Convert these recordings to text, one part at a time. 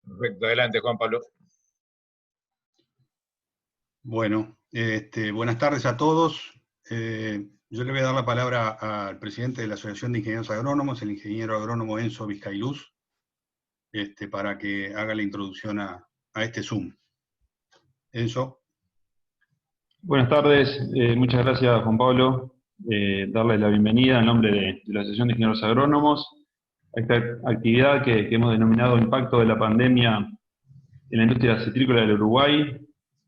Perfecto, adelante Juan Pablo. Bueno, buenas tardes a todos. Yo le voy a dar la palabra al presidente de la Asociación de Ingenieros Agrónomos, el ingeniero agrónomo Enzo Vizcailuz, para que haga la introducción a este Zoom. Enzo. Buenas tardes, muchas gracias Juan Pablo. Darles la bienvenida en nombre de la Asociación de Ingenieros Agrónomos a esta actividad que hemos denominado Impacto de la Pandemia en la Industria Citrícola del Uruguay.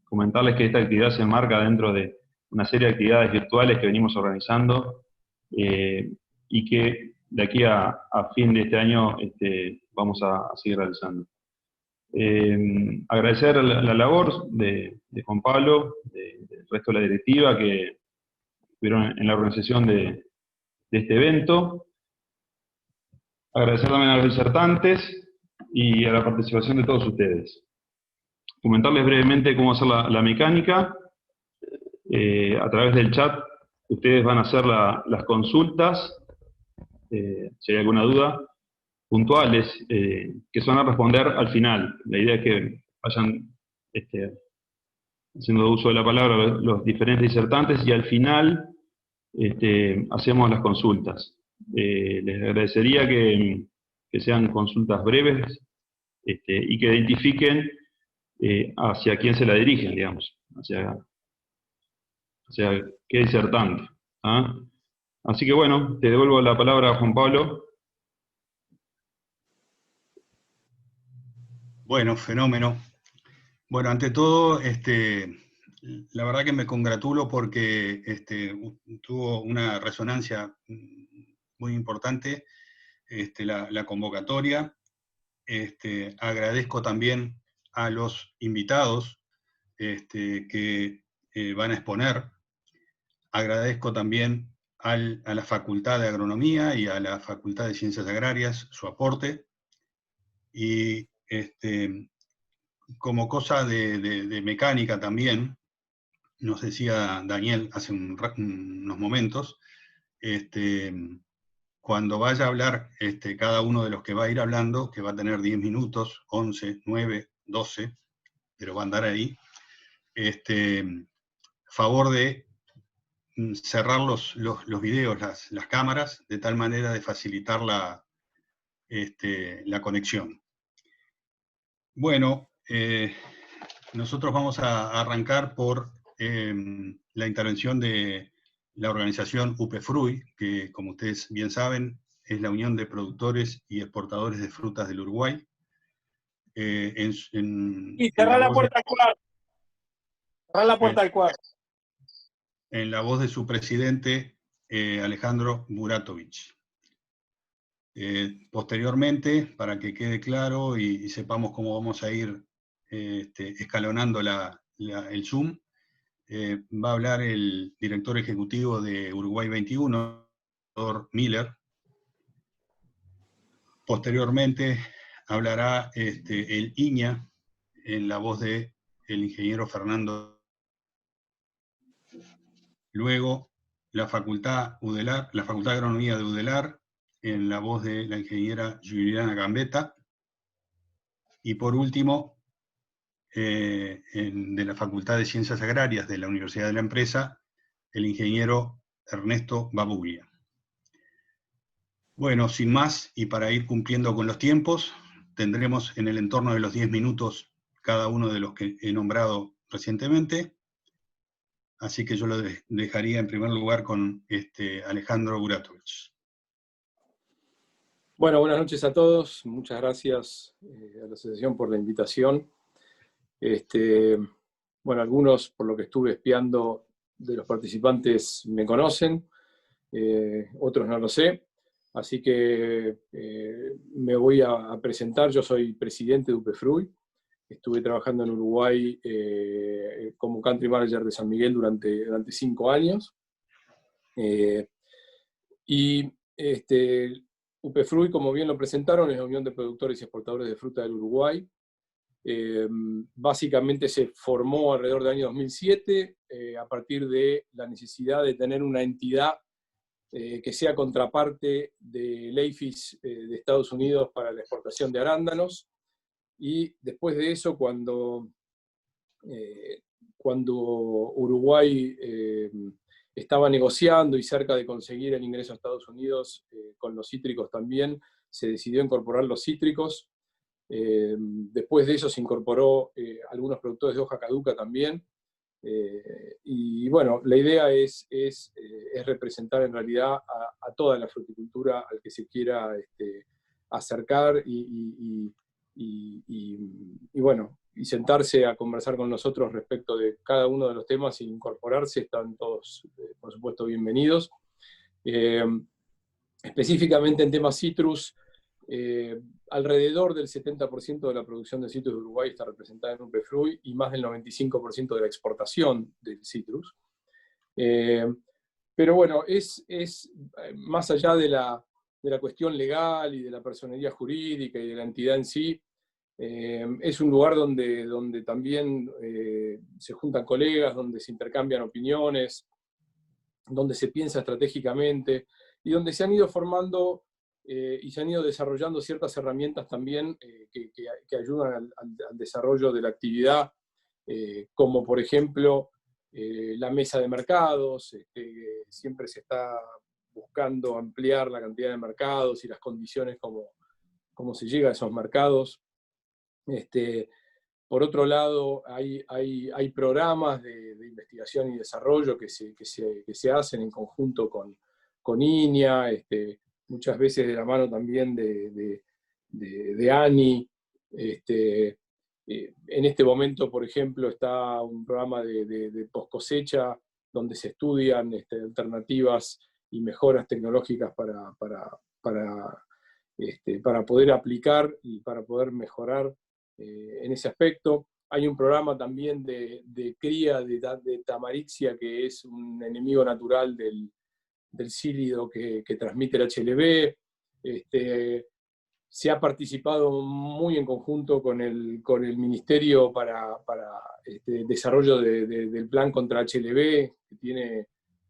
Comentarles que esta actividad se enmarca dentro de una serie de actividades virtuales que venimos organizando y que de aquí a fin de este año vamos a seguir realizando. Agradecer la labor de Juan Pablo, del resto de la directiva que estuvieron en la organización de este evento. Agradecer también a los disertantes y a la participación de todos ustedes. Comentarles brevemente cómo hacer la mecánica. A través del chat ustedes van a hacer las consultas, si hay alguna duda, puntuales, que se van a responder al final. La idea es que vayan haciendo uso de la palabra los diferentes disertantes y al final hacemos las consultas. Les agradecería que sean consultas breves y que identifiquen hacia quién se la dirigen, digamos, hacia qué disertante. ¿Ah? Así que bueno, te devuelvo la palabra a Juan Pablo. Bueno, fenómeno. Bueno, ante todo, la verdad que me congratulo porque tuvo una resonancia muy importante la convocatoria. Agradezco también a los invitados que van a exponer. Agradezco también a la Facultad de Agronomía y a la Facultad de Ciencias Agrarias su aporte. Y como cosa de mecánica también, nos decía Daniel hace unos momentos, cuando vaya a hablar cada uno de los que va a ir hablando, que va a tener 10 minutos, 11, 9, 12, pero va a andar ahí, favor de cerrar los videos, las cámaras, de tal manera de facilitar la conexión. Bueno, nosotros vamos a arrancar por la intervención de la organización UPFRUI, que como ustedes bien saben, es la Unión de Productores y Exportadores de Frutas del Uruguay. Y cerrar la puerta al cuarto. Cerrar la puerta al cuarto. En la voz de su presidente, Alejandro Buratovich. Posteriormente, para que quede claro y sepamos cómo vamos a ir escalonando el Zoom, va a hablar el director ejecutivo de Uruguay 21, Dr. Miller. Posteriormente hablará el INIA en la voz del ingeniero Fernando. Luego la Facultad de Agronomía de UDELAR, en la voz de la ingeniera Juliana Gambetta. Y por último, de la Facultad de Ciencias Agrarias de la Universidad de la Empresa, el ingeniero Ernesto Babuglia. Bueno, sin más, y para ir cumpliendo con los tiempos, tendremos en el entorno de los 10 minutos cada uno de los que he nombrado recientemente. Así que yo lo dejaría en primer lugar con Alejandro Buratovich. Bueno, buenas noches a todos. Muchas gracias a la asociación por la invitación. Bueno, algunos, por lo que estuve espiando de los participantes, me conocen, otros no lo sé. Así que me voy a presentar. Yo soy presidente de UPFRUI. Estuve trabajando en Uruguay como country manager de San Miguel durante 5 años. UPFRUI, como bien lo presentaron, es la Unión de Productores y Exportadores de Fruta del Uruguay. Básicamente se formó alrededor del año 2007 a partir de la necesidad de tener una entidad que sea contraparte del APHIS de Estados Unidos para la exportación de arándanos. y después de eso, cuando Uruguay estaba negociando y cerca de conseguir el ingreso a Estados Unidos con los cítricos también, se decidió incorporar los cítricos. Después de eso se incorporó algunos productores de hoja caduca también. Y bueno, la idea es representar en realidad a toda la fruticultura al que se quiera acercar y bueno, y sentarse a conversar con nosotros respecto de cada uno de los temas e incorporarse. Están todos, por supuesto, bienvenidos. Específicamente en temas citrus, alrededor del 70% de la producción de citrus de Uruguay está representada en UPFRUI y más del 95% de la exportación del citrus. Pero bueno, es más allá de la cuestión legal y de la personería jurídica y de la entidad en sí, es un lugar donde también se juntan colegas, donde se intercambian opiniones, donde se piensa estratégicamente y donde se han ido formando y se han ido desarrollando ciertas herramientas también que ayudan al desarrollo de la actividad, como por ejemplo la mesa de mercados. Siempre se está buscando ampliar la cantidad de mercados y las condiciones como se llega a esos mercados. Por otro lado, hay programas de investigación y desarrollo que se hacen en conjunto con INIA, muchas veces de la mano también de ANI. En este momento, por ejemplo, está un programa de post cosecha donde se estudian alternativas y mejoras tecnológicas para poder aplicar y para poder mejorar en ese aspecto. Hay un programa también de cría de tamarixia, que es un enemigo natural del cílido que transmite el HLB. Se ha participado muy en conjunto con el Ministerio para desarrollo del plan contra HLB que tiene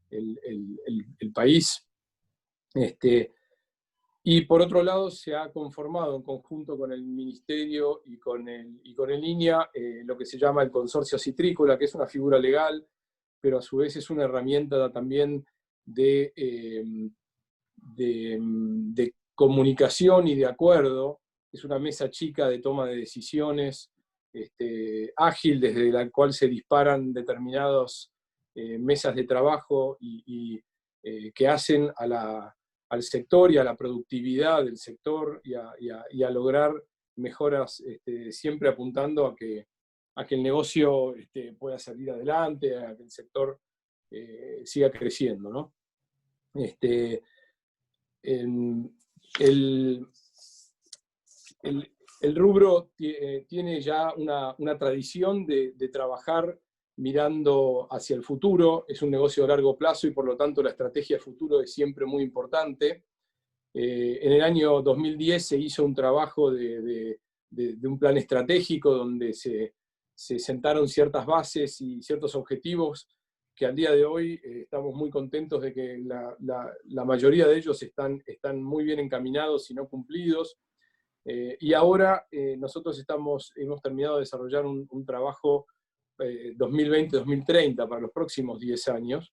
el país. Y por otro lado, se ha conformado en conjunto con el Ministerio y con el INIA lo que se llama el Consorcio Citrícola, que es una figura legal, pero a su vez es una herramienta también de comunicación y de acuerdo. Es una mesa chica de toma de decisiones, ágil, desde la cual se disparan determinadas mesas de trabajo y que hacen al sector y a la productividad del sector y a lograr mejoras, siempre apuntando a que el negocio pueda salir adelante, a que el sector siga creciendo, ¿no? El rubro tiene ya una tradición de trabajar mirando hacia el futuro. Es un negocio de largo plazo y por lo tanto la estrategia de futuro es siempre muy importante. En el año 2010 se hizo un trabajo de un plan estratégico donde se sentaron ciertas bases y ciertos objetivos que al día de hoy estamos muy contentos de que la mayoría de ellos están muy bien encaminados y no cumplidos. Y ahora nosotros hemos terminado de desarrollar un trabajo 2020-2030 para los próximos 10 años,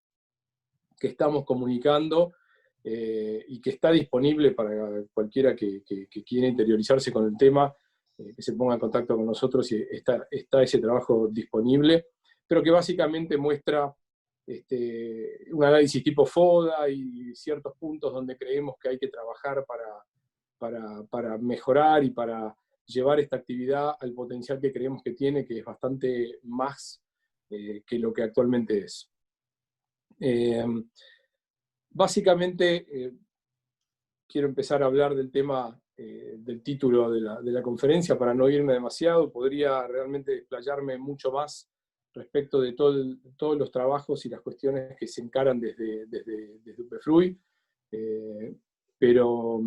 que estamos comunicando y que está disponible para cualquiera que quiera interiorizarse con el tema, que se ponga en contacto con nosotros y está ese trabajo disponible, pero que básicamente muestra un análisis tipo FODA y ciertos puntos donde creemos que hay que trabajar para mejorar y para llevar esta actividad al potencial que creemos que tiene, que es bastante más que lo que actualmente es. Básicamente, quiero empezar a hablar del tema del título de la conferencia para no irme demasiado. Podría realmente desplayarme mucho más respecto de todos los trabajos y las cuestiones que se encaran desde UPFRUI, pero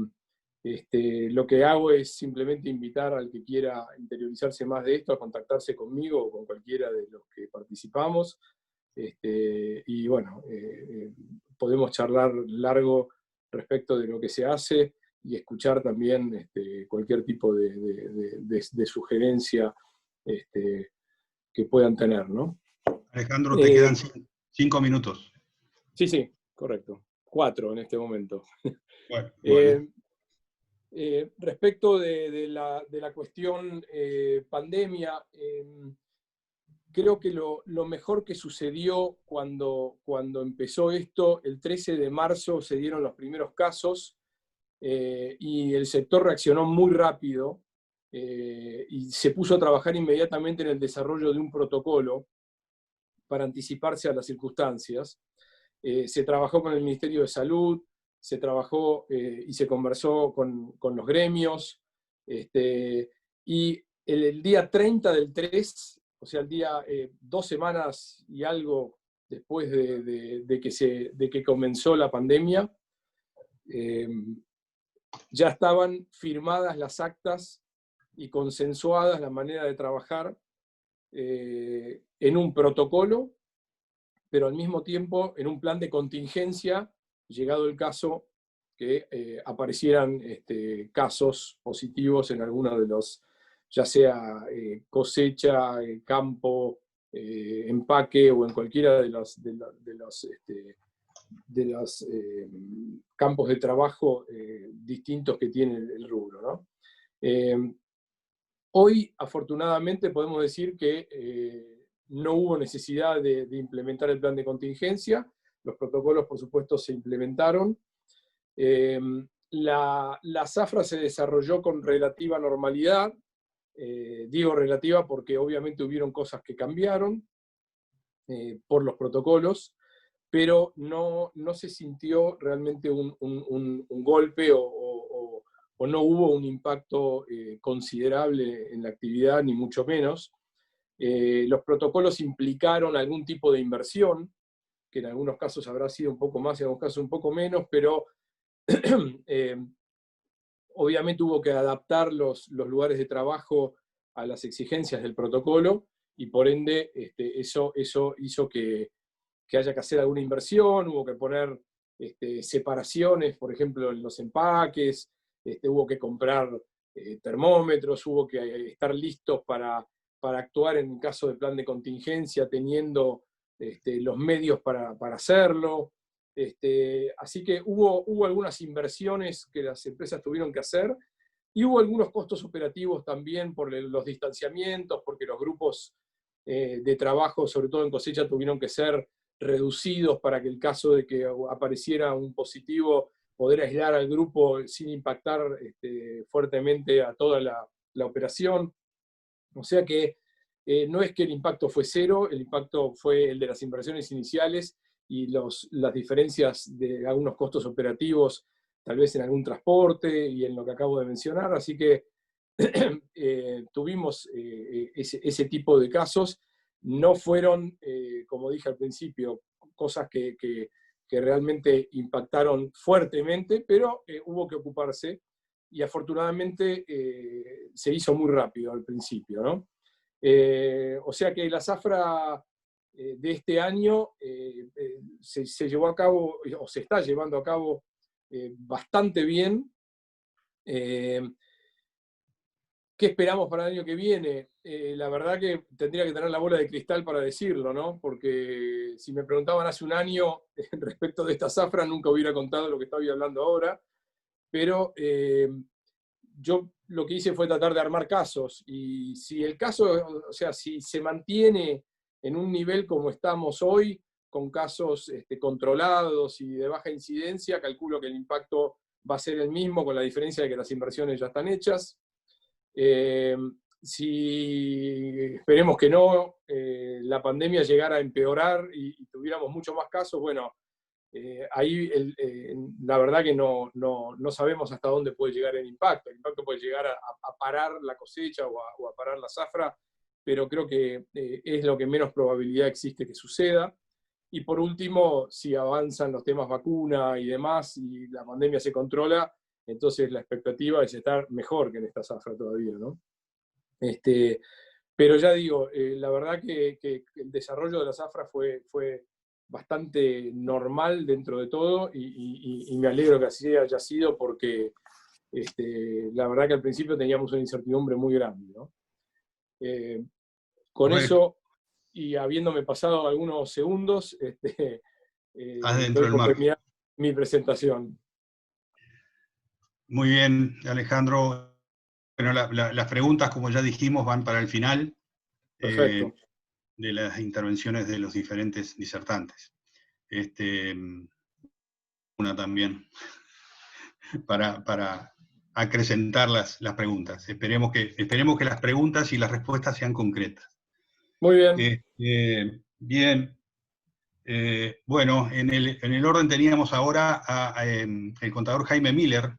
lo que hago es simplemente invitar al que quiera interiorizarse más de esto a contactarse conmigo o con cualquiera de los que participamos. Y bueno, podemos charlar largo respecto de lo que se hace escuchar también cualquier tipo de sugerencia que puedan tener, ¿no? Alejandro, te quedan 5 minutos. Sí, correcto. 4 en este momento. Bueno, vale. Respecto de la cuestión pandemia, creo que lo mejor que sucedió cuando empezó esto, el 13 de marzo se dieron los primeros casos y el sector reaccionó muy rápido y se puso a trabajar inmediatamente en el desarrollo de un protocolo para anticiparse a las circunstancias. Se trabajó con el Ministerio de Salud, se trabajó y se conversó con los gremios, y el día 30 del 3, o sea, el día 2 semanas y algo después de que comenzó la pandemia, ya estaban firmadas las actas y consensuadas la manera de trabajar en un protocolo, pero al mismo tiempo en un plan de contingencia, llegado el caso que aparecieran casos positivos en alguno de los, ya sea cosecha, campo, empaque o en cualquiera de los campos de trabajo distintos que tiene el rubro, ¿no? Hoy, afortunadamente, podemos decir que no hubo necesidad de implementar el plan de contingencia. Los protocolos, por supuesto, se implementaron. La zafra se desarrolló con relativa normalidad. Digo relativa porque obviamente hubieron cosas que cambiaron por los protocolos, pero no se sintió realmente un golpe o no hubo un impacto considerable en la actividad, ni mucho menos. Los protocolos implicaron algún tipo de inversión, que en algunos casos habrá sido un poco más, en algunos casos un poco menos, pero obviamente hubo que adaptar los lugares de trabajo a las exigencias del protocolo, y por ende eso hizo que haya que hacer alguna inversión, hubo que poner separaciones, por ejemplo, en los empaques, hubo que comprar termómetros, hubo que estar listos para actuar en caso de plan de contingencia, teniendo los medios para hacerlo. Así que hubo algunas inversiones que las empresas tuvieron que hacer, y hubo algunos costos operativos también por los distanciamientos, porque los grupos de trabajo, sobre todo en cosecha, tuvieron que ser reducidos para que el caso de que apareciera un positivo, poder aislar al grupo sin impactar fuertemente a toda la operación. O sea que no es que el impacto fue cero, el impacto fue el de las inversiones iniciales y las diferencias de algunos costos operativos, tal vez en algún transporte y en lo que acabo de mencionar. Así que tuvimos ese tipo de casos. No fueron, como dije al principio, cosas que realmente impactaron fuertemente, pero hubo que ocuparse, y afortunadamente se hizo muy rápido al principio, ¿no? O sea que la zafra de este año se llevó a cabo, o se está llevando a cabo bastante bien. ¿Qué esperamos para el año que viene? La verdad que tendría que tener la bola de cristal para decirlo, ¿no? Porque si me preguntaban hace un año respecto de esta zafra, nunca hubiera contado lo que estoy hablando ahora, pero yo lo que hice fue tratar de armar casos, y si el caso, o sea, si se mantiene en un nivel como estamos hoy, con casos controlados y de baja incidencia, calculo que el impacto va a ser el mismo, con la diferencia de que las inversiones ya están hechas. Si esperemos que no, la pandemia llegara a empeorar y tuviéramos mucho más casos, bueno, ahí la verdad que no sabemos hasta dónde puede llegar el impacto. El impacto puede llegar a parar la cosecha o a parar la zafra, pero creo que es lo que menos probabilidad existe que suceda. Y por último, si avanzan los temas vacuna y demás, y la pandemia se controla, entonces la expectativa es estar mejor que en esta zafra todavía, ¿no? Pero ya digo, la verdad que el desarrollo de la zafra fue bastante normal dentro de todo, y me alegro que así haya sido, porque La verdad que al principio teníamos una incertidumbre muy grande, ¿no? Con Correcto. eso, y habiéndome pasado algunos segundos, Estás dentro doy del por marco. terminada mi presentación. Muy bien, Alejandro. Bueno, las preguntas, como ya dijimos, van para el final Perfecto. de las intervenciones de los diferentes disertantes. Una también para acrecentar las preguntas. Esperemos que las preguntas y las respuestas sean concretas. Muy bien. Bien. Bueno, en el orden teníamos ahora el contador Jaime Miller,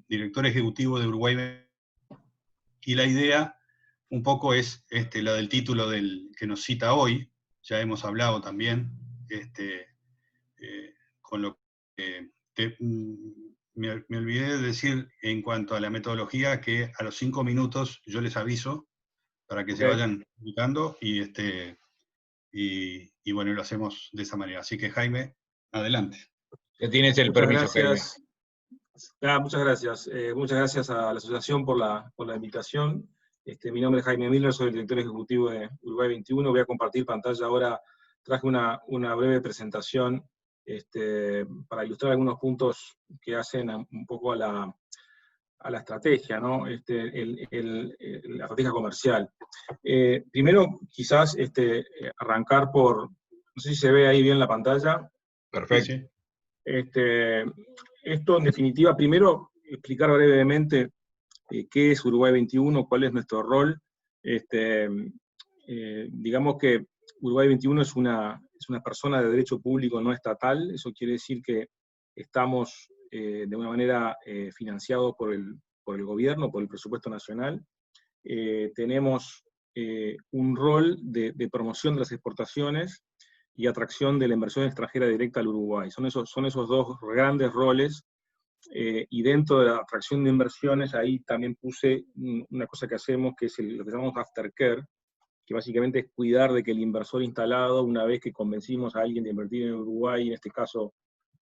director ejecutivo de Uruguay, y la idea un poco es la del título que nos cita hoy. Ya hemos hablado también, con lo que me olvidé de decir en cuanto a la metodología, que a los 5 minutos yo les aviso para que se vayan ubicando, y bueno, lo hacemos de esa manera. Así que, Jaime, adelante. Ya tienes el Muchas permiso, gracias. Muchas gracias. Muchas gracias a la asociación por la invitación. Mi nombre es Jaime Miller, soy el director ejecutivo de Uruguay 21. Voy a compartir pantalla ahora. Traje una breve presentación para ilustrar algunos puntos que hacen un poco a la estrategia, ¿no? La estrategia comercial. Primero, quizás arrancar por, no sé si se ve ahí bien la pantalla. Perfecto. Sí. Esto, en definitiva, primero explicar brevemente qué es Uruguay 21, cuál es nuestro rol. Digamos que Uruguay 21 es una persona de derecho público no estatal. Eso quiere decir que estamos de una manera financiados por el gobierno, por el presupuesto nacional. Tenemos un rol de promoción de las exportaciones y atracción de la inversión extranjera directa al Uruguay. Son esos dos grandes roles, y dentro de la atracción de inversiones, ahí también puse una cosa que hacemos, que es lo que llamamos aftercare, que básicamente es cuidar de que el inversor instalado, una vez que convencimos a alguien de invertir en Uruguay, en este caso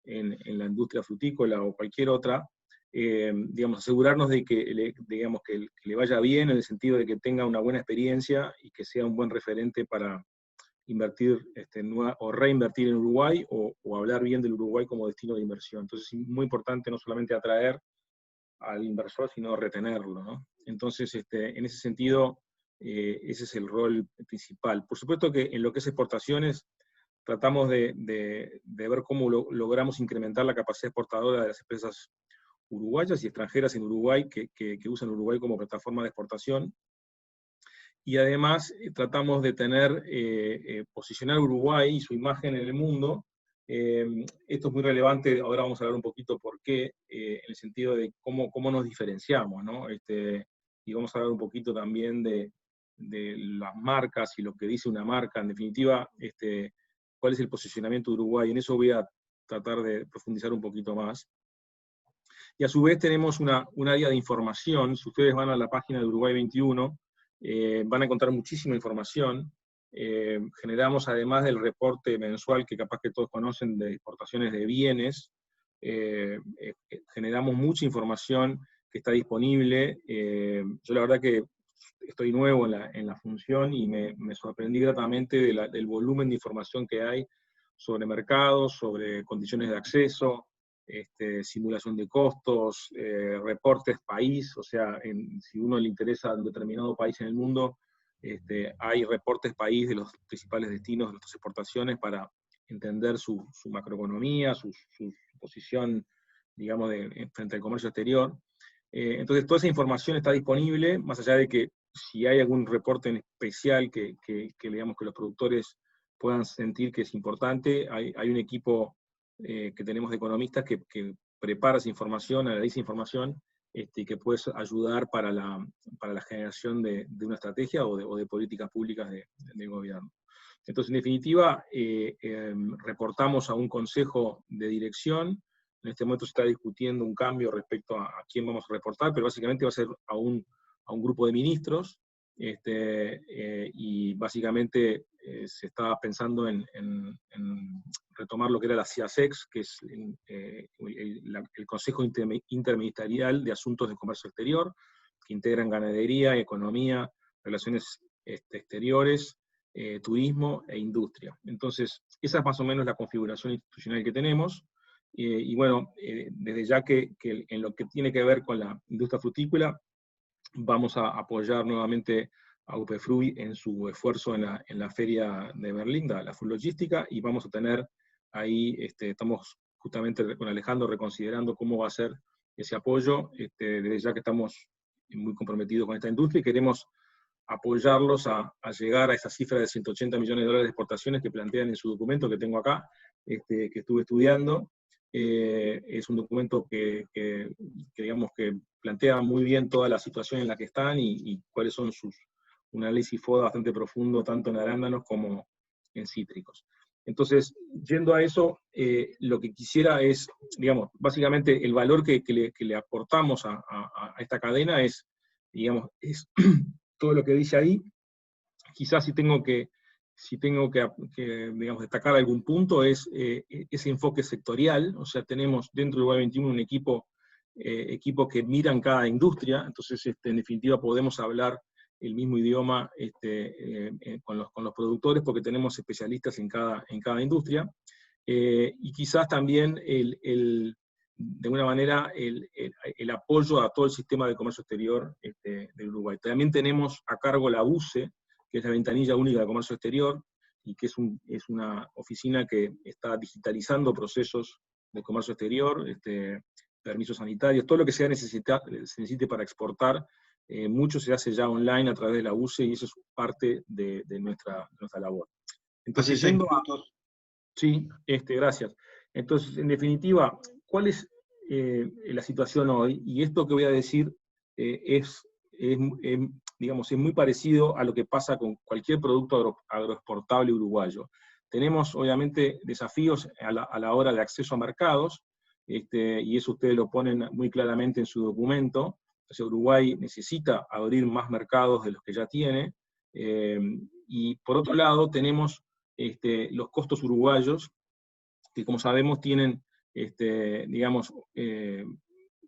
en la industria frutícola o cualquier otra, digamos, asegurarnos de que le vaya bien, en el sentido de que tenga una buena experiencia y que sea un buen referente para invertir o reinvertir en Uruguay, o hablar bien del Uruguay como destino de inversión. Entonces es muy importante no solamente atraer al inversor, sino retenerlo, ¿no? Entonces, en ese sentido, ese es el rol principal. Por supuesto que en lo que es exportaciones, tratamos de ver cómo logramos incrementar la capacidad exportadora de las empresas uruguayas y extranjeras en Uruguay que usan Uruguay como plataforma de exportación. Y además tratamos de posicionar Uruguay y su imagen en el mundo. Esto es muy relevante, ahora vamos a hablar un poquito por qué, en el sentido de cómo nos diferenciamos, ¿no? Y vamos a hablar un poquito también de las marcas y lo que dice una marca, en definitiva, cuál es el posicionamiento de Uruguay. En eso voy a tratar de profundizar un poquito más. Y a su vez tenemos un área de información. Si ustedes van a la página de Uruguay 21, van a encontrar muchísima información. Generamos, además del reporte mensual que capaz que todos conocen de exportaciones de bienes, generamos mucha información que está disponible. Yo la verdad que estoy nuevo en la función y me sorprendí gratamente del volumen de información que hay sobre mercados, sobre condiciones de acceso, simulación de costos, reportes país. O sea, si uno le interesa un determinado país en el mundo, hay reportes país de los principales destinos de nuestras exportaciones para entender su macroeconomía, su posición, digamos, frente al comercio exterior. Entonces, toda esa información está disponible, más allá de que si hay algún reporte en especial digamos, que los productores puedan sentir que es importante, hay un equipo que tenemos de economistas que prepara esa información, analiza información, y que puede ayudar para la generación de una estrategia o de políticas públicas del gobierno. Entonces, en definitiva, reportamos a un consejo de dirección. En este momento se está discutiendo un cambio respecto a quién vamos a reportar, pero básicamente va a ser a un grupo de ministros, y básicamente se estaba pensando en retomar lo que era la CIASEX, que es el Consejo Interministerial de Asuntos de Comercio Exterior, que integran ganadería, economía, relaciones exteriores, turismo e industria. Entonces, esa es más o menos la configuración institucional que tenemos, y bueno, desde ya que en lo que tiene que ver con la industria frutícola, vamos a apoyar nuevamente a UPFRUI en su esfuerzo en la feria de Berlín, la Food Logística, y vamos a tener ahí, estamos justamente con Alejandro reconsiderando cómo va a ser ese apoyo, desde ya que estamos muy comprometidos con esta industria y queremos apoyarlos a llegar a esa cifra de 180 millones de dólares de exportaciones que plantean en su documento que tengo acá, que estuve estudiando. Es un documento que digamos que plantea muy bien toda la situación en la que están y cuáles son un análisis FODA bastante profundo, tanto en arándanos como en cítricos. Entonces, yendo a eso, lo que quisiera es, digamos, básicamente el valor que le aportamos a esta cadena es, digamos, es todo lo que dice ahí. Quizás si tengo que digamos, destacar algún punto es ese enfoque sectorial. O sea, tenemos dentro de Uruguay 21 un equipo que miran cada industria, entonces en definitiva podemos hablar el mismo idioma con los productores porque tenemos especialistas en cada industria, y quizás también de alguna manera el apoyo a todo el sistema de comercio exterior de Uruguay. También tenemos a cargo la UCE, que es la Ventanilla Única de Comercio Exterior, y que es una oficina que está digitalizando procesos de comercio exterior, permisos sanitarios, todo lo que se necesite para exportar, mucho se hace ya online a través de la UCE, y eso es parte de nuestra labor. Entonces, yendo a... Sí, gracias. Entonces, en definitiva, ¿cuál es la situación hoy? Y esto que voy a decir digamos, es muy parecido a lo que pasa con cualquier producto agroexportable uruguayo. Tenemos, obviamente, desafíos a la hora de acceso a mercados, y eso ustedes lo ponen muy claramente en su documento. Entonces, Uruguay necesita abrir más mercados de los que ya tiene, y por otro lado tenemos los costos uruguayos, que como sabemos tienen, digamos,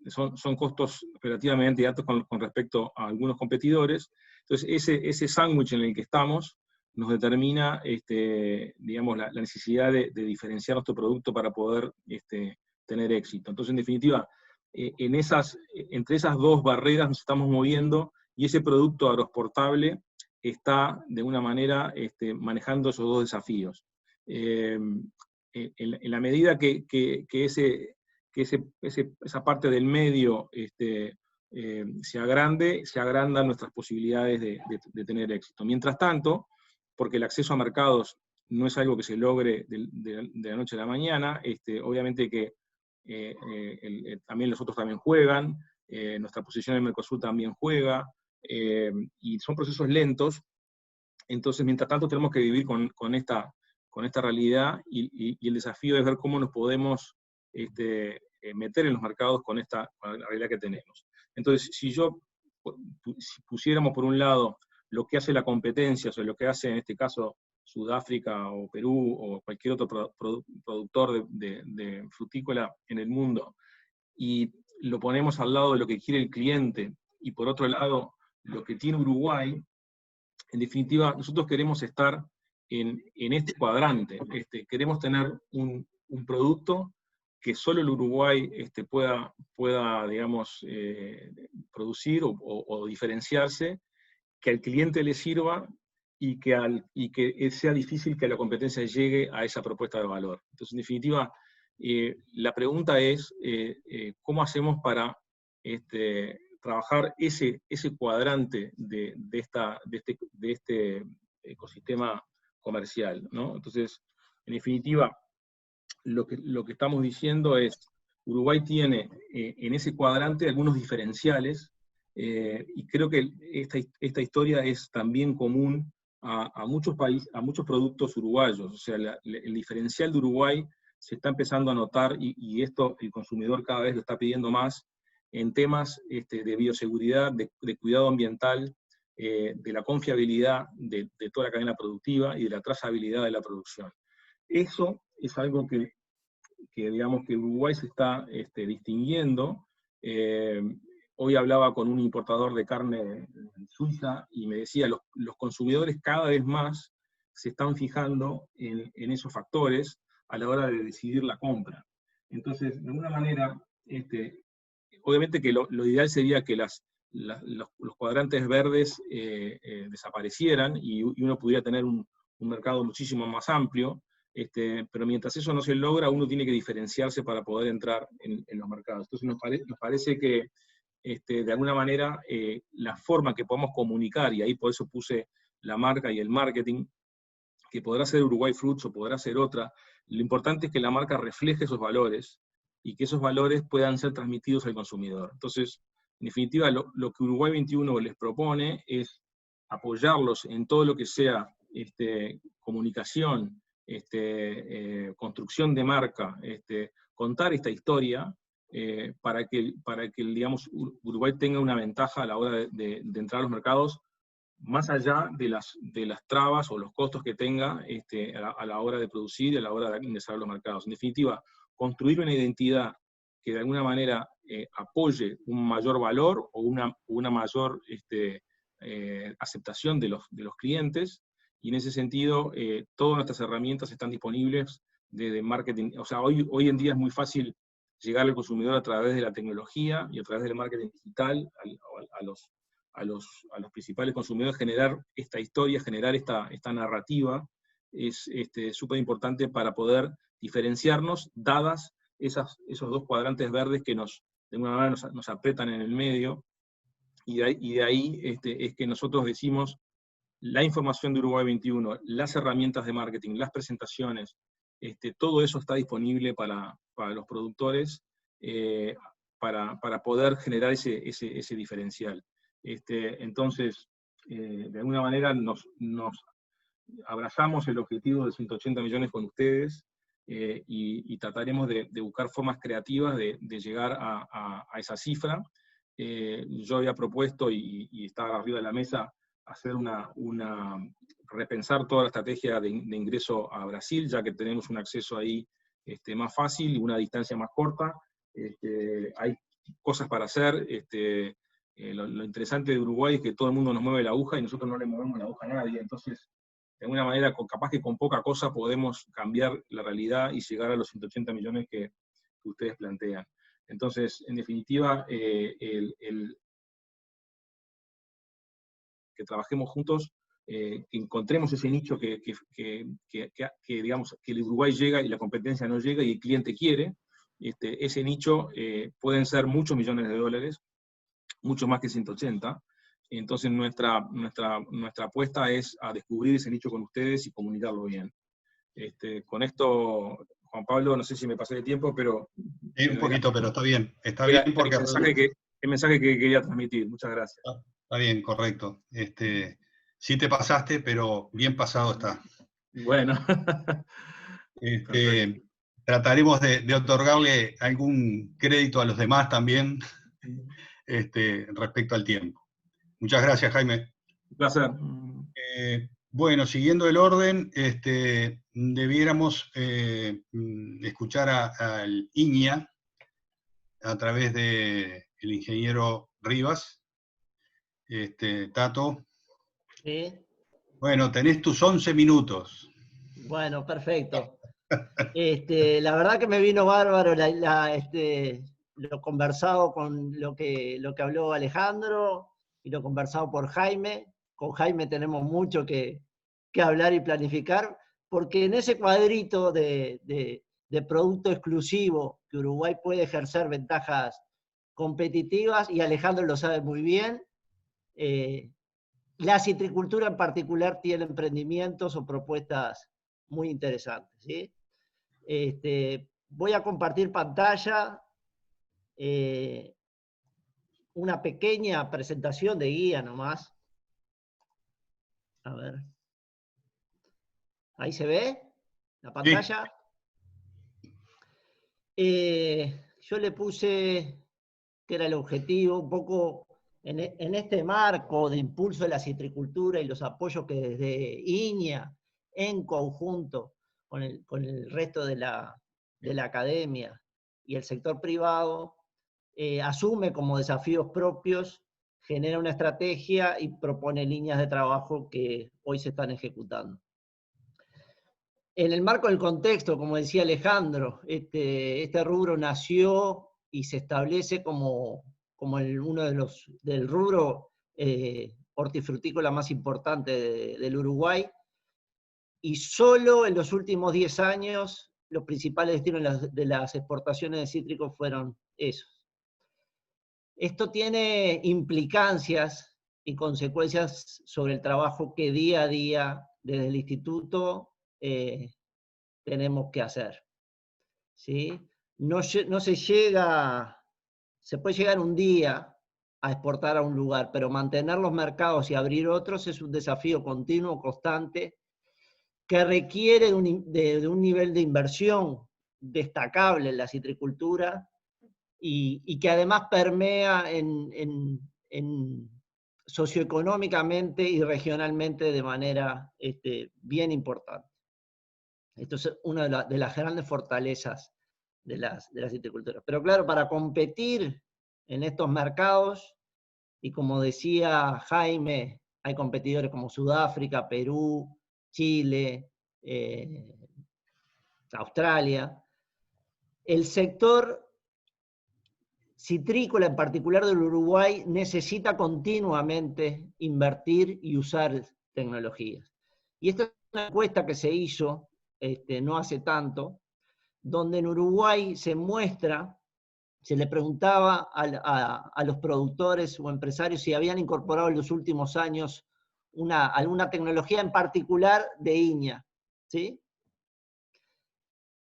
son costos relativamente altos con respecto a algunos competidores. Entonces, ese sándwich en el que estamos nos determina, digamos, la necesidad de diferenciar nuestro producto para poder tener éxito. Entonces, en definitiva, entre esas dos barreras nos estamos moviendo, y ese producto agroexportable está, de una manera, manejando esos dos desafíos. En la medida que esa parte del medio se agrandan nuestras posibilidades de tener éxito. Mientras tanto, porque el acceso a mercados no es algo que se logre de la noche a la mañana, obviamente que también los otros también juegan, nuestra posición en Mercosur también juega, y son procesos lentos. Entonces, mientras tanto, tenemos que vivir con esta realidad, y el desafío es ver cómo nos podemos meter en los mercados con la realidad que tenemos. Entonces, si pusiéramos por un lado lo que hace la competencia, o sea, lo que hace en este caso Sudáfrica o Perú o cualquier otro productor de frutícola en el mundo, y lo ponemos al lado de lo que quiere el cliente, y por otro lado lo que tiene Uruguay, en definitiva, nosotros queremos estar en este cuadrante. Queremos tener un producto que solo el Uruguay pueda digamos, producir o diferenciarse, que al cliente le sirva, y que sea difícil que la competencia llegue a esa propuesta de valor. Entonces, en definitiva, la pregunta es, ¿cómo hacemos para trabajar ese cuadrante de este ecosistema comercial, ¿no? Entonces, en definitiva, lo que estamos diciendo es, Uruguay tiene en ese cuadrante algunos diferenciales, y creo que esta historia es también común a muchos países, a muchos productos uruguayos. O sea, el diferencial de Uruguay se está empezando a notar, y esto el consumidor cada vez lo está pidiendo más, en temas de bioseguridad, de cuidado ambiental, de la confiabilidad de toda la cadena productiva y de la trazabilidad de la producción. Eso es algo que digamos que Uruguay se está distinguiendo. Hoy hablaba con un importador de carne en Suiza y me decía, los consumidores cada vez más se están fijando en esos factores a la hora de decidir la compra. Entonces, de alguna manera, obviamente que lo ideal sería que los cuadrantes verdes desaparecieron y uno pudiera tener un mercado muchísimo más amplio, pero mientras eso no se logra, uno tiene que diferenciarse para poder entrar en los mercados. Entonces nos parece que de alguna manera la forma que podemos comunicar, y ahí por eso puse la marca y el marketing, que podrá ser Uruguay Fruits o podrá ser otra, lo importante es que la marca refleje esos valores y que esos valores puedan ser transmitidos al consumidor. Entonces, en definitiva, lo que Uruguay 21 les propone es apoyarlos en todo lo que sea comunicación, construcción de marca, contar esta historia, para que digamos, Uruguay tenga una ventaja a la hora de entrar a los mercados, más allá de las trabas o los costos que tenga a la hora de producir y a la hora de ingresar a los mercados. En definitiva, construir una identidad que de alguna manera apoye un mayor valor o una mayor aceptación de los clientes, y en ese sentido todas nuestras herramientas están disponibles de marketing. O sea, hoy en día es muy fácil llegar al consumidor a través de la tecnología y a través del marketing digital, a los principales consumidores, generar esta historia, generar esta narrativa, es súper importante para poder diferenciarnos, dadas esos dos cuadrantes verdes que de alguna manera nos apretan en el medio, y de ahí es que nosotros decimos, la información de Uruguay 21, las herramientas de marketing, las presentaciones, todo eso está disponible para los productores, para poder generar ese diferencial. Entonces, de alguna manera nos abrazamos el objetivo de 180 millones con ustedes, y trataremos de buscar formas creativas de llegar a esa cifra. Yo había propuesto, y estaba arriba de la mesa, hacer repensar toda la estrategia de ingreso a Brasil, ya que tenemos un acceso ahí más fácil y una distancia más corta. Hay cosas para hacer. Lo interesante de Uruguay es que todo el mundo nos mueve la aguja y nosotros no le movemos la aguja a nadie. Entonces, de alguna manera, capaz que con poca cosa podemos cambiar la realidad y llegar a los 180 millones que ustedes plantean. Entonces, en definitiva, que trabajemos juntos, que encontremos ese nicho que digamos, que el Uruguay llega y la competencia no llega y el cliente quiere. Ese nicho pueden ser muchos millones de dólares, mucho más que 180. Entonces nuestra apuesta es a descubrir ese nicho con ustedes y comunicarlo bien. Con esto, Juan Pablo, no sé si me pasé de tiempo, pero... Un poquito, pero está bien. Está bien porque... el mensaje que quería transmitir. Muchas gracias. Está bien, correcto. Sí te pasaste, pero bien pasado está. Bueno. Trataremos de otorgarle algún crédito a los demás también respecto al tiempo. Muchas gracias, Jaime. Un placer. Bueno, siguiendo el orden, debiéramos escuchar al Iña a través del ingeniero Rivas. Tato. Sí. Bueno, tenés tus 11 minutos. Bueno, perfecto. La verdad que me vino bárbaro lo conversado con lo que habló Alejandro y lo conversado por Jaime. Con Jaime tenemos mucho que hablar y planificar, porque en ese cuadrito de producto exclusivo que Uruguay puede ejercer ventajas competitivas, y Alejandro lo sabe muy bien, la citricultura en particular tiene emprendimientos o propuestas muy interesantes, ¿sí? Voy a compartir pantalla, una pequeña presentación de guía nomás. A ver. ¿Ahí se ve la pantalla? Sí. Yo le puse que era el objetivo, un poco En este marco de impulso de la citricultura y los apoyos que desde INIA, en conjunto con el resto de la academia y el sector privado, asume como desafíos propios, genera una estrategia y propone líneas de trabajo que hoy se están ejecutando. En el marco del contexto, como decía Alejandro, este rubro nació y se establece como uno del rubro hortifrutícola más importante del Uruguay, y solo en los últimos 10 años los principales destinos de las exportaciones de cítricos fueron esos. Esto tiene implicancias y consecuencias sobre el trabajo que día a día desde el instituto tenemos que hacer. ¿Sí? Se puede llegar un día a exportar a un lugar, pero mantener los mercados y abrir otros es un desafío continuo, constante, que requiere de un nivel de inversión destacable en la citricultura y que además permea socioeconómicamente y regionalmente de manera bien importante. Esto es una de las grandes fortalezas de las citriculturas. Pero claro, para competir en estos mercados, y como decía Jaime, hay competidores como Sudáfrica, Perú, Chile, Australia. El sector citrícola, en particular del Uruguay, necesita continuamente invertir y usar tecnologías. Y esta es una encuesta que se hizo no hace tanto, donde en Uruguay se le preguntaba a los productores o empresarios si habían incorporado en los últimos años alguna tecnología en particular de INIA, ¿sí?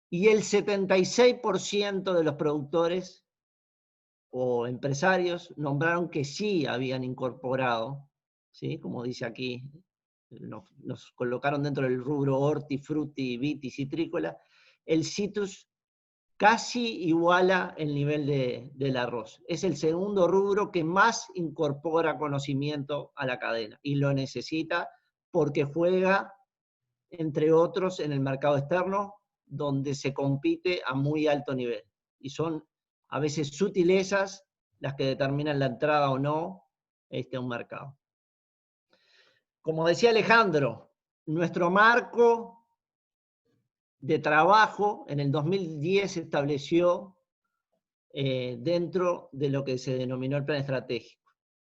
Y el 76% de los productores o empresarios nombraron que sí habían incorporado, ¿sí? Como dice aquí, nos colocaron dentro del rubro horti, fruti, viti, citrícola. El citrus casi iguala el nivel del arroz. Es el segundo rubro que más incorpora conocimiento a la cadena, y lo necesita porque juega, entre otros, en el mercado externo, donde se compite a muy alto nivel. Y son a veces sutilezas las que determinan la entrada o no a un mercado. Como decía Alejandro, nuestro marco de trabajo en el 2010 se estableció dentro de lo que se denominó el Plan Estratégico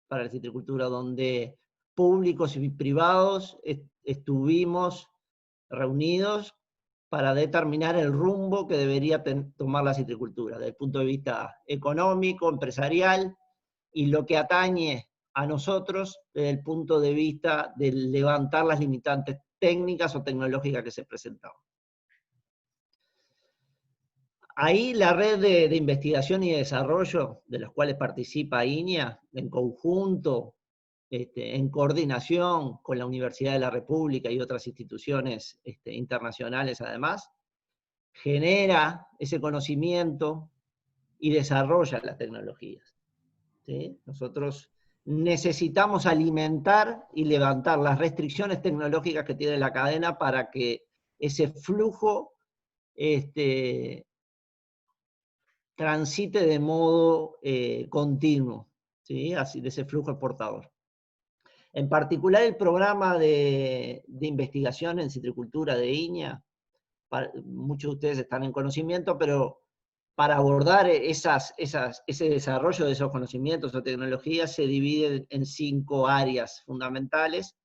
para la Citricultura, donde públicos y privados estuvimos reunidos para determinar el rumbo que debería tomar la citricultura, desde el punto de vista económico, empresarial, y lo que atañe a nosotros desde el punto de vista de levantar las limitantes técnicas o tecnológicas que se presentaban. Ahí la red de investigación y desarrollo, de los cuales participa INIA, en conjunto, en coordinación con la Universidad de la República y otras instituciones internacionales además, genera ese conocimiento y desarrolla las tecnologías. ¿Sí? Nosotros necesitamos alimentar y levantar las restricciones tecnológicas que tiene la cadena para que ese flujo transite de modo continuo, ¿sí? Así, de ese flujo exportador. En particular el programa de investigación en citricultura de INIA, muchos de ustedes están en conocimiento, pero para abordar ese desarrollo de esos conocimientos o tecnologías se divide en 5 áreas fundamentales.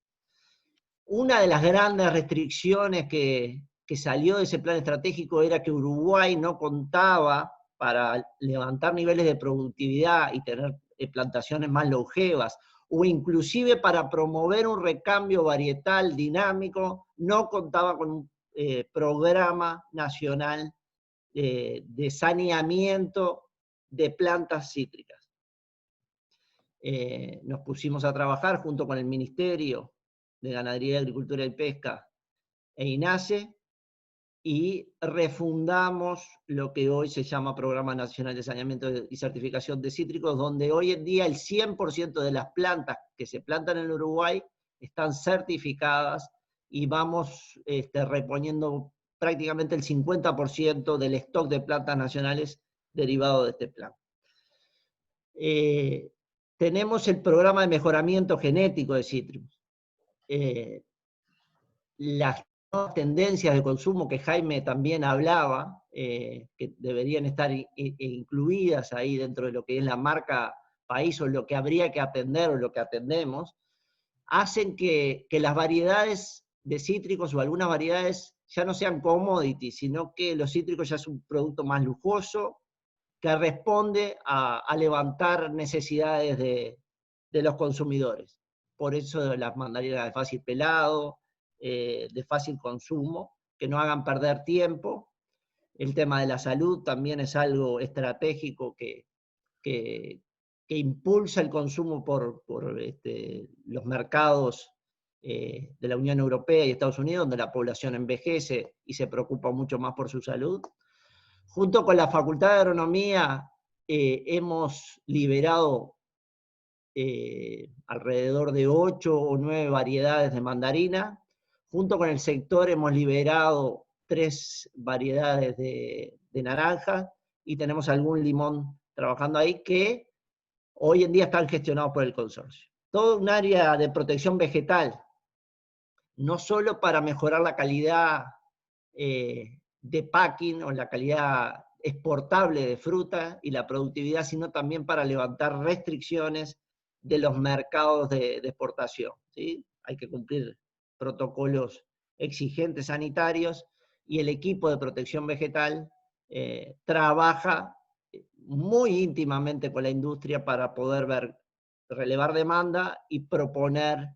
Una de las grandes restricciones que salió de ese plan estratégico era que Uruguay no contaba para levantar niveles de productividad y tener plantaciones más longevas, o inclusive para promover un recambio varietal dinámico, no contaba con un programa nacional de saneamiento de plantas cítricas. Nos pusimos a trabajar junto con el Ministerio de Ganadería, Agricultura y Pesca e INASE, y refundamos lo que hoy se llama Programa Nacional de Saneamiento y Certificación de Cítricos, donde hoy en día el 100% de las plantas que se plantan en Uruguay están certificadas y vamos reponiendo prácticamente el 50% del stock de plantas nacionales derivado de este plan. Tenemos el programa de mejoramiento genético de cítricos. Las nuevas tendencias de consumo que Jaime también hablaba, que deberían estar incluidas ahí dentro de lo que es la marca país o lo que habría que atender o lo que atendemos, hacen que las variedades de cítricos o algunas variedades ya no sean commodities, sino que los cítricos ya es un producto más lujoso que responde a levantar necesidades de los consumidores. Por eso las mandarinas de fácil pelado, de fácil consumo, que no hagan perder tiempo. El tema de la salud también es algo estratégico que impulsa el consumo por los mercados de la Unión Europea y Estados Unidos, donde la población envejece y se preocupa mucho más por su salud. Junto con la Facultad de Agronomía hemos liberado alrededor de 8 o 9 variedades de mandarina. Junto con el sector hemos liberado 3 variedades de naranja y tenemos algún limón trabajando ahí que hoy en día están gestionados por el consorcio. Todo un área de protección vegetal, no solo para mejorar la calidad de packing o la calidad exportable de fruta y la productividad, sino también para levantar restricciones de los mercados de exportación, ¿sí? Hay que cumplir protocolos exigentes sanitarios y el equipo de protección vegetal trabaja muy íntimamente con la industria para poder relevar demanda y proponer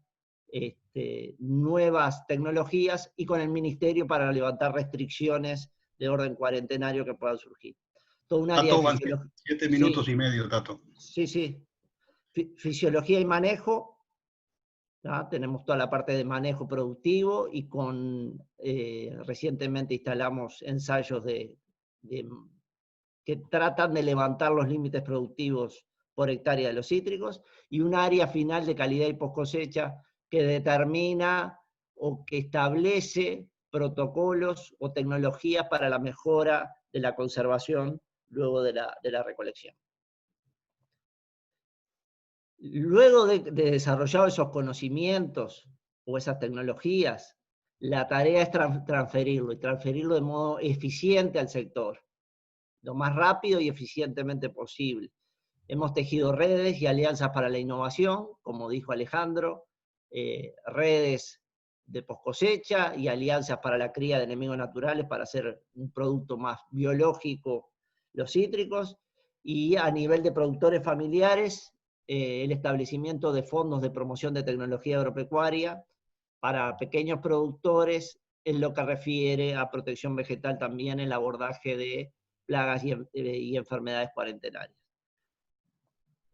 nuevas tecnologías y con el ministerio para levantar restricciones de orden cuarentenario que puedan surgir. Todo un área Tato, de 7 minutos y medio, Tato. Sí, sí. Fisiología y manejo, ¿no? Tenemos toda la parte de manejo productivo y recientemente instalamos ensayos que tratan de levantar los límites productivos por hectárea de los cítricos, y un área final de calidad y post cosecha que determina o que establece protocolos o tecnologías para la mejora de la conservación luego de la recolección. Luego de desarrollar esos conocimientos o esas tecnologías, la tarea es transferirlo, y transferirlo de modo eficiente al sector, lo más rápido y eficientemente posible. Hemos tejido redes y alianzas para la innovación, como dijo Alejandro, redes de post cosecha y alianzas para la cría de enemigos naturales para hacer un producto más biológico, los cítricos, y a nivel de productores familiares, el establecimiento de fondos de promoción de tecnología agropecuaria para pequeños productores en lo que refiere a protección vegetal, también el abordaje de plagas y enfermedades cuarentenarias.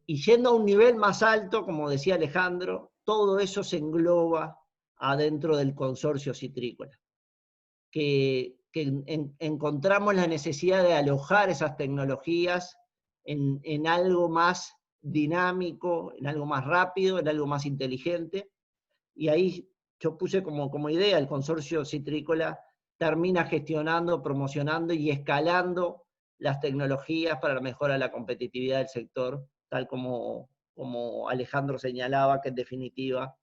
Y yendo a un nivel más alto, como decía Alejandro, todo eso se engloba adentro del consorcio citrícola, que encontramos la necesidad de alojar esas tecnologías en algo más dinámico, en algo más rápido, en algo más inteligente, y ahí yo puse como idea, el consorcio citrícola termina gestionando, promocionando y escalando las tecnologías para la mejora de la competitividad del sector, tal como Alejandro señalaba, que en definitiva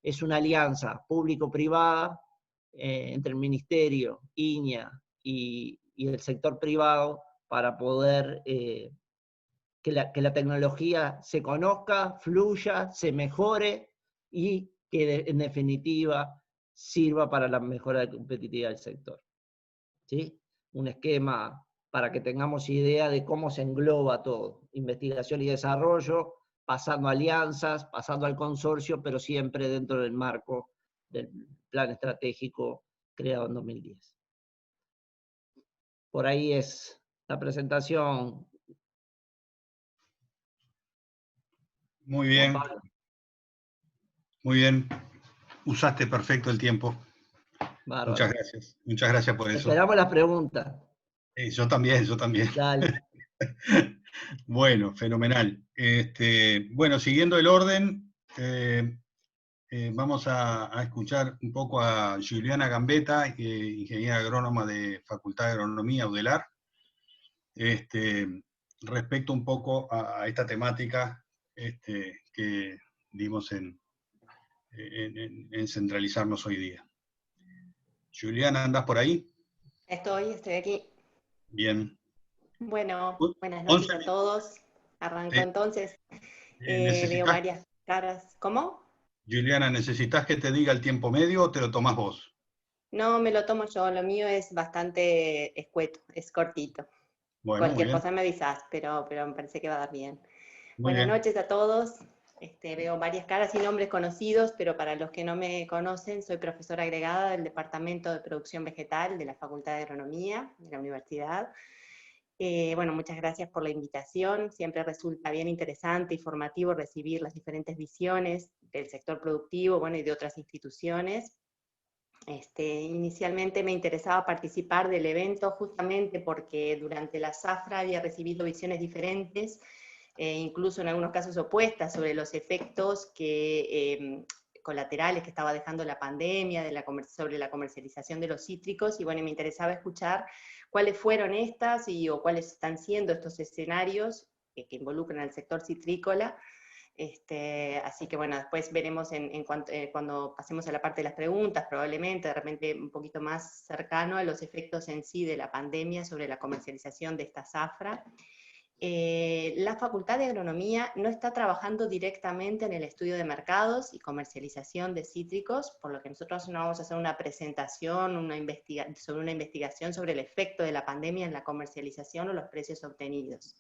es una alianza público-privada entre el Ministerio, INEA y el sector privado para poder que la tecnología se conozca, fluya, se mejore y que en definitiva sirva para la mejora de la competitividad del sector. ¿Sí? Un esquema para que tengamos idea de cómo se engloba todo. Investigación y desarrollo, pasando a alianzas, pasando al consorcio, pero siempre dentro del marco del plan estratégico creado en 2010. Por ahí es la presentación. Muy bien. Muy bien. Usaste perfecto el tiempo. Bárbaro. Muchas gracias por eso. Esperamos las preguntas. Yo también, yo también. Dale. Bueno, fenomenal. Bueno, siguiendo el orden, vamos a escuchar un poco a Juliana Gambetta, ingeniera agrónoma de Facultad de Agronomía, UDELAR, respecto un poco a esta temática que dimos en centralizarnos hoy día. Juliana, ¿andás por ahí? Estoy aquí. Bien. Bueno, buenas noches a todos. Arrancó entonces. Veo varias caras. ¿Cómo? Juliana, ¿necesitas que te diga el tiempo medio o te lo tomás vos? No, me lo tomo yo. Lo mío es bastante escueto, es cortito. Bueno, Cualquier cosa me avisás, pero me parece que va a dar bien. Muy Buenas bien. noches a todos. Veo varias caras y nombres conocidos, pero para los que no me conocen, soy profesora agregada del Departamento de Producción Vegetal de la Facultad de Agronomía de la Universidad. Bueno, muchas gracias por la invitación. Siempre resulta bien interesante y formativo recibir las diferentes visiones del sector productivo, bueno, y de otras instituciones. Inicialmente me interesaba participar del evento justamente porque durante la zafra había recibido visiones diferentes, incluso en algunos casos opuestas, sobre los efectos colaterales que estaba dejando la pandemia, sobre la comercialización de los cítricos, y bueno, me interesaba escuchar cuáles fueron estas o cuáles están siendo estos escenarios que involucran al sector citrícola. Así que bueno, después veremos cuando pasemos a la parte de las preguntas, probablemente de repente un poquito más cercano a los efectos en sí de la pandemia sobre la comercialización de esta zafra. La Facultad de Agronomía no está trabajando directamente en el estudio de mercados y comercialización de cítricos, por lo que nosotros no vamos a hacer una presentación, sobre una investigación sobre el efecto de la pandemia en la comercialización o los precios obtenidos.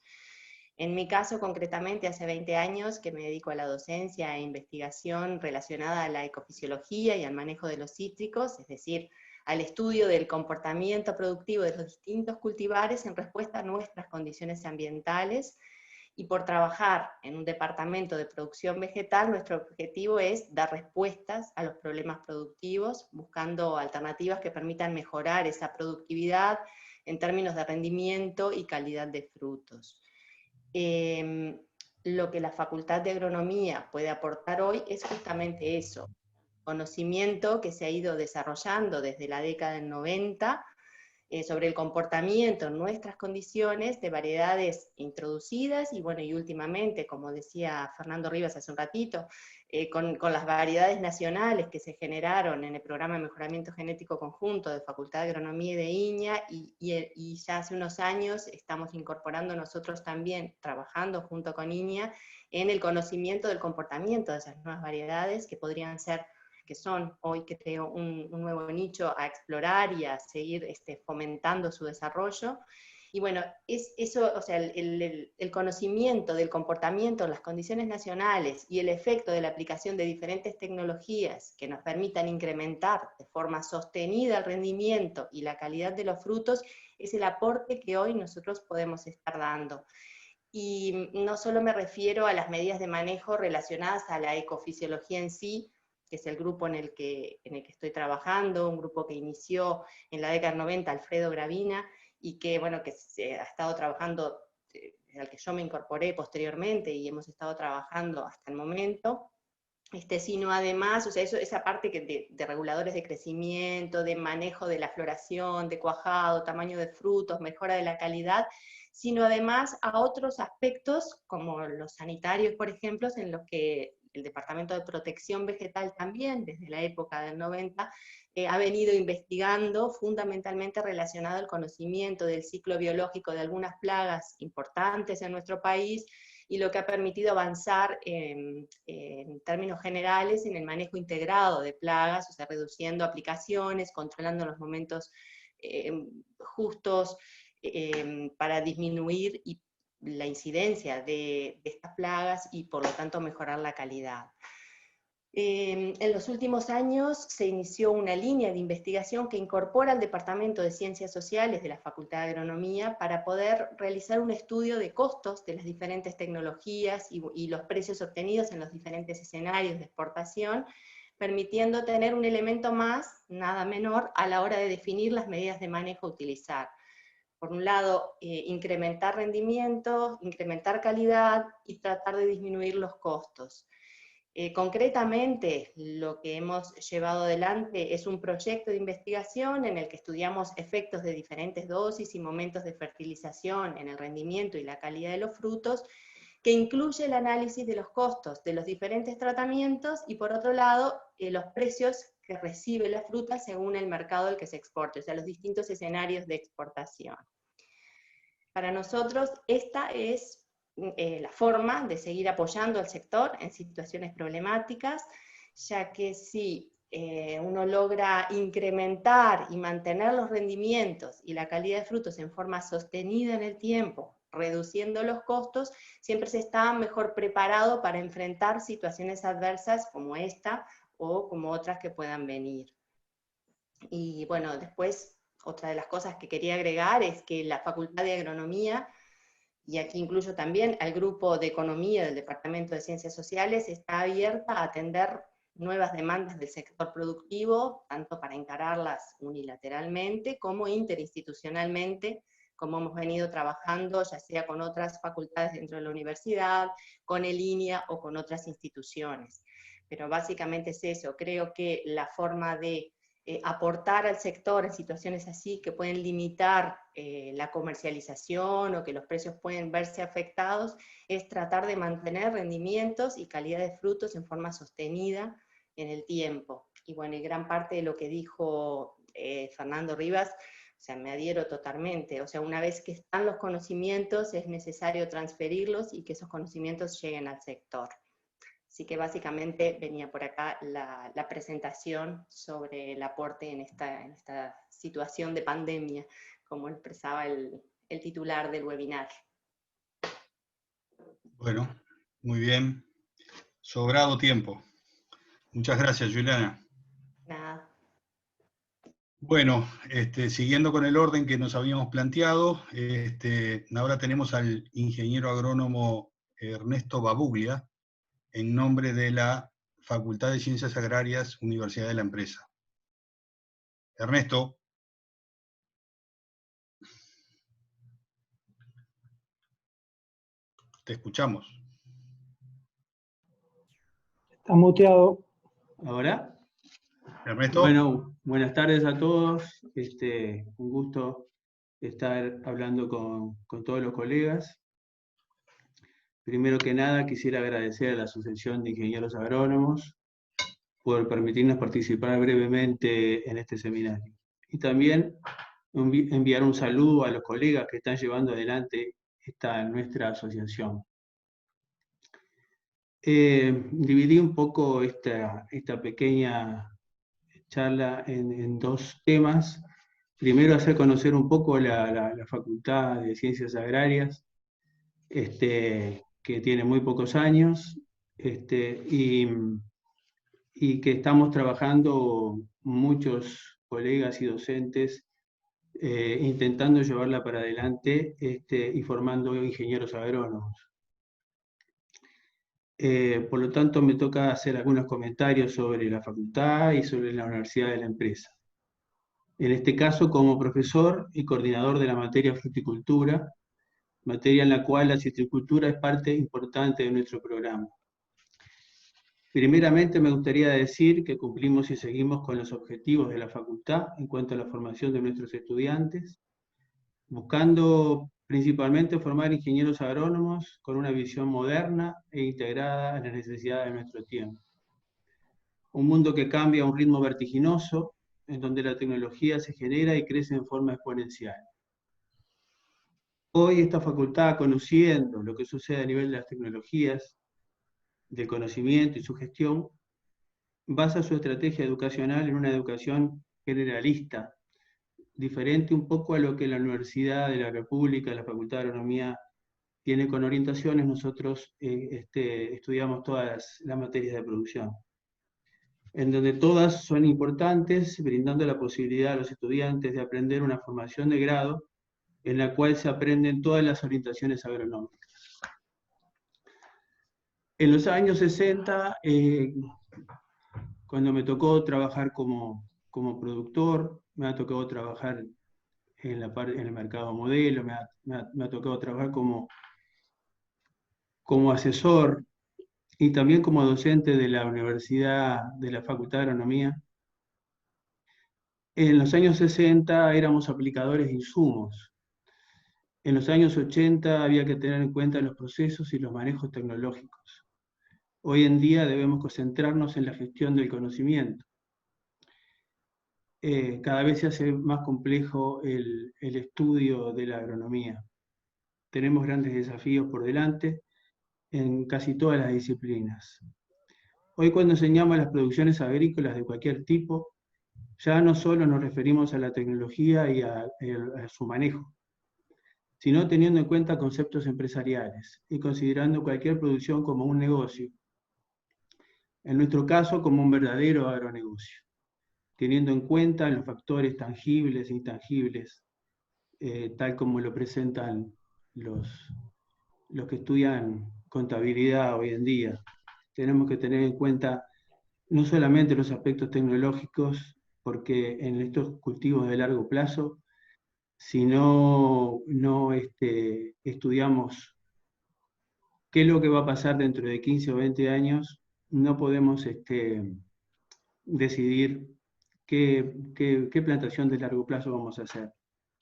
En mi caso, concretamente, hace 20 años que me dedico a la docencia e investigación relacionada a la ecofisiología y al manejo de los cítricos, es decir, al estudio del comportamiento productivo de los distintos cultivares en respuesta a nuestras condiciones ambientales, y por trabajar en un departamento de producción vegetal, nuestro objetivo es dar respuestas a los problemas productivos, buscando alternativas que permitan mejorar esa productividad en términos de rendimiento y calidad de frutos. Lo que la Facultad de Agronomía puede aportar hoy es justamente eso, conocimiento que se ha ido desarrollando desde la década del 90 sobre el comportamiento en nuestras condiciones de variedades introducidas y bueno, y últimamente, como decía Fernando Rivas hace un ratito, con las variedades nacionales que se generaron en el programa de mejoramiento genético conjunto de Facultad de Agronomía y de INIA, y ya hace unos años estamos incorporando nosotros también, trabajando junto con INIA, en el conocimiento del comportamiento de esas nuevas variedades que podrían ser, que son hoy, creo, un nuevo nicho a explorar y a seguir fomentando su desarrollo. Y bueno, eso, o sea, el conocimiento del comportamiento en las condiciones nacionales y el efecto de la aplicación de diferentes tecnologías que nos permitan incrementar de forma sostenida el rendimiento y la calidad de los frutos es el aporte que hoy nosotros podemos estar dando. Y no solo me refiero a las medidas de manejo relacionadas a la ecofisiología en sí, que es el grupo en el que estoy trabajando, un grupo que inició en la década del 90 Alfredo Gravina, y que, bueno, que se ha estado trabajando, al que yo me incorporé posteriormente, y hemos estado trabajando hasta el momento, sino además, o sea, esa parte de reguladores de crecimiento, de manejo de la floración, de cuajado, tamaño de frutos, mejora de la calidad, sino además a otros aspectos, como los sanitarios, por ejemplo, en los que el Departamento de Protección Vegetal también, desde la época del 90, ha venido investigando, fundamentalmente relacionado al conocimiento del ciclo biológico de algunas plagas importantes en nuestro país, y lo que ha permitido avanzar en términos generales en el manejo integrado de plagas, o sea, reduciendo aplicaciones, controlando los momentos justos para disminuir la incidencia de estas plagas y por lo tanto mejorar la calidad. En los últimos años se inició una línea de investigación que incorpora al Departamento de Ciencias Sociales de la Facultad de Agronomía para poder realizar un estudio de costos de las diferentes tecnologías y los precios obtenidos en los diferentes escenarios de exportación, permitiendo tener un elemento más, nada menor, a la hora de definir las medidas de manejo a utilizar. Por un lado, incrementar rendimiento, incrementar calidad y tratar de disminuir los costos. Concretamente, lo que hemos llevado adelante es un proyecto de investigación en el que estudiamos efectos de diferentes dosis y momentos de fertilización en el rendimiento y la calidad de los frutos, que incluye el análisis de los costos de los diferentes tratamientos y, por otro lado, los precios que recibe la fruta según el mercado al que se exporte, o sea, los distintos escenarios de exportación. Para nosotros, esta es la forma de seguir apoyando al sector en situaciones problemáticas, ya que si uno logra incrementar y mantener los rendimientos y la calidad de frutos en forma sostenida en el tiempo, reduciendo los costos, siempre se está mejor preparado para enfrentar situaciones adversas como esta o como otras que puedan venir. Y bueno, después, otra de las cosas que quería agregar es que la Facultad de Agronomía, y aquí incluyo también al grupo de Economía del Departamento de Ciencias Sociales, está abierta a atender nuevas demandas del sector productivo, tanto para encararlas unilateralmente como interinstitucionalmente, como hemos venido trabajando, ya sea con otras facultades dentro de la universidad, con el INEA o con otras instituciones. Pero básicamente es eso, creo que la forma de aportar al sector en situaciones así que pueden limitar la comercialización o que los precios pueden verse afectados, es tratar de mantener rendimientos y calidad de frutos en forma sostenida en el tiempo. Y bueno, y gran parte de lo que dijo Fernando Rivas, o sea, me adhiero totalmente. O sea, una vez que están los conocimientos, es necesario transferirlos y que esos conocimientos lleguen al sector. Así que básicamente venía por acá la presentación sobre el aporte en esta situación de pandemia, como expresaba el titular del webinar. Bueno, muy bien. Sobrado tiempo. Muchas gracias, Juliana. Nada. Bueno, siguiendo con el orden que nos habíamos planteado, ahora tenemos al ingeniero agrónomo Ernesto Babuglia, en nombre de la Facultad de Ciencias Agrarias, Universidad de la Empresa. Ernesto. Te escuchamos. Está muteado. ¿Ahora? Ernesto. Bueno, buenas tardes a todos. Un gusto estar hablando con todos los colegas. Primero que nada, quisiera agradecer a la Asociación de Ingenieros Agrónomos por permitirnos participar brevemente en este seminario. Y también enviar un saludo a los colegas que están llevando adelante nuestra asociación. Dividí un poco esta pequeña charla en dos temas. Primero, hacer conocer un poco la Facultad de Ciencias Agrarias, que tiene muy pocos años, y que estamos trabajando muchos colegas y docentes intentando llevarla para adelante y formando ingenieros agrónomos. Por lo tanto, me toca hacer algunos comentarios sobre la facultad y sobre la Universidad de la Empresa. En este caso, como profesor y coordinador de la materia fruticultura, materia en la cual la citricultura es parte importante de nuestro programa. Primeramente, me gustaría decir que cumplimos y seguimos con los objetivos de la facultad en cuanto a la formación de nuestros estudiantes, buscando principalmente formar ingenieros agrónomos con una visión moderna e integrada en las necesidades de nuestro tiempo. Un mundo que cambia a un ritmo vertiginoso, en donde la tecnología se genera y crece en forma exponencial. Hoy esta facultad, conociendo lo que sucede a nivel de las tecnologías, del conocimiento y su gestión, basa su estrategia educacional en una educación generalista, diferente un poco a lo que la Universidad de la República, la Facultad de Agronomía, tiene con orientaciones. Nosotros estudiamos todas las materias de producción, en donde todas son importantes, brindando la posibilidad a los estudiantes de aprender una formación de grado en la cual se aprenden todas las orientaciones agronómicas. En los años 60, cuando me tocó trabajar como productor, me ha tocado trabajar en el mercado modelo, me ha tocado trabajar como asesor y también como docente de la universidad, de la Facultad de Agronomía. En los años 60 éramos aplicadores de insumos. En los años 80 había que tener en cuenta los procesos y los manejos tecnológicos. Hoy en día debemos concentrarnos en la gestión del conocimiento. Cada vez se hace más complejo el estudio de la agronomía. Tenemos grandes desafíos por delante en casi todas las disciplinas. Hoy, cuando enseñamos las producciones agrícolas de cualquier tipo, ya no solo nos referimos a la tecnología y a su manejo, sino teniendo en cuenta conceptos empresariales y considerando cualquier producción como un negocio. En nuestro caso, como un verdadero agronegocio, teniendo en cuenta los factores tangibles e intangibles, tal como lo presentan los que estudian contabilidad hoy en día. Tenemos que tener en cuenta no solamente los aspectos tecnológicos, porque en estos cultivos de largo plazo, si no estudiamos qué es lo que va a pasar dentro de 15 o 20 años, no podemos decidir qué plantación de largo plazo vamos a hacer.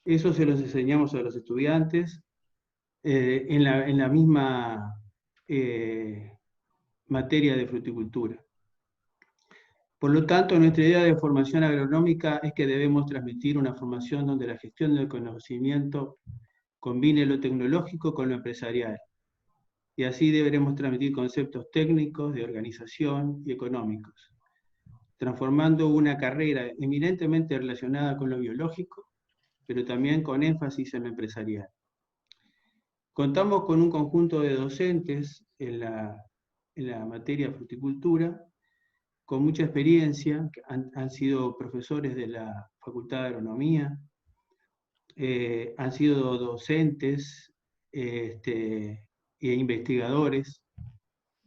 Eso se los enseñamos a los estudiantes en la misma materia de fruticultura. Por lo tanto, nuestra idea de formación agronómica es que debemos transmitir una formación donde la gestión del conocimiento combine lo tecnológico con lo empresarial. Y así deberemos transmitir conceptos técnicos, de organización y económicos, transformando una carrera eminentemente relacionada con lo biológico, pero también con énfasis en lo empresarial. Contamos con un conjunto de docentes en la materia de fruticultura, con mucha experiencia, que han sido profesores de la Facultad de Agronomía, han sido docentes e investigadores,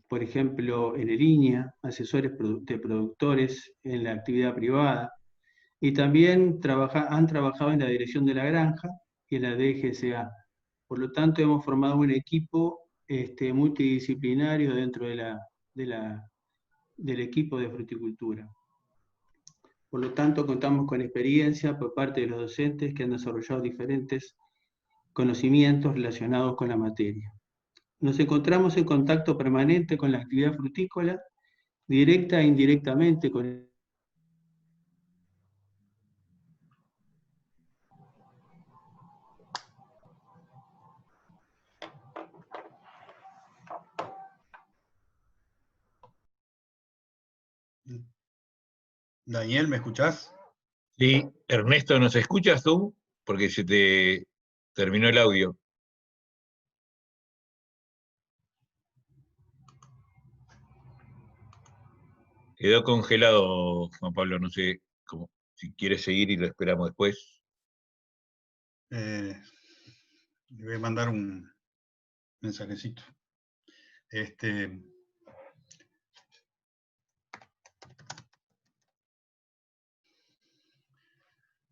por ejemplo, en el INEA, asesores de productores en la actividad privada, y también han trabajado en la dirección de la granja y en la DGSA. Por lo tanto, hemos formado un equipo multidisciplinario dentro del equipo de fruticultura. Por lo tanto, contamos con experiencia por parte de los docentes que han desarrollado diferentes conocimientos relacionados con la materia. Nos encontramos en contacto permanente con la actividad frutícola, directa e indirectamente con Daniel, ¿me escuchás? Sí, Ernesto, ¿nos escuchas tú? Porque se te terminó el audio. Quedó congelado, Juan Pablo, no sé si quieres seguir y lo esperamos después. Le voy a mandar un mensajecito.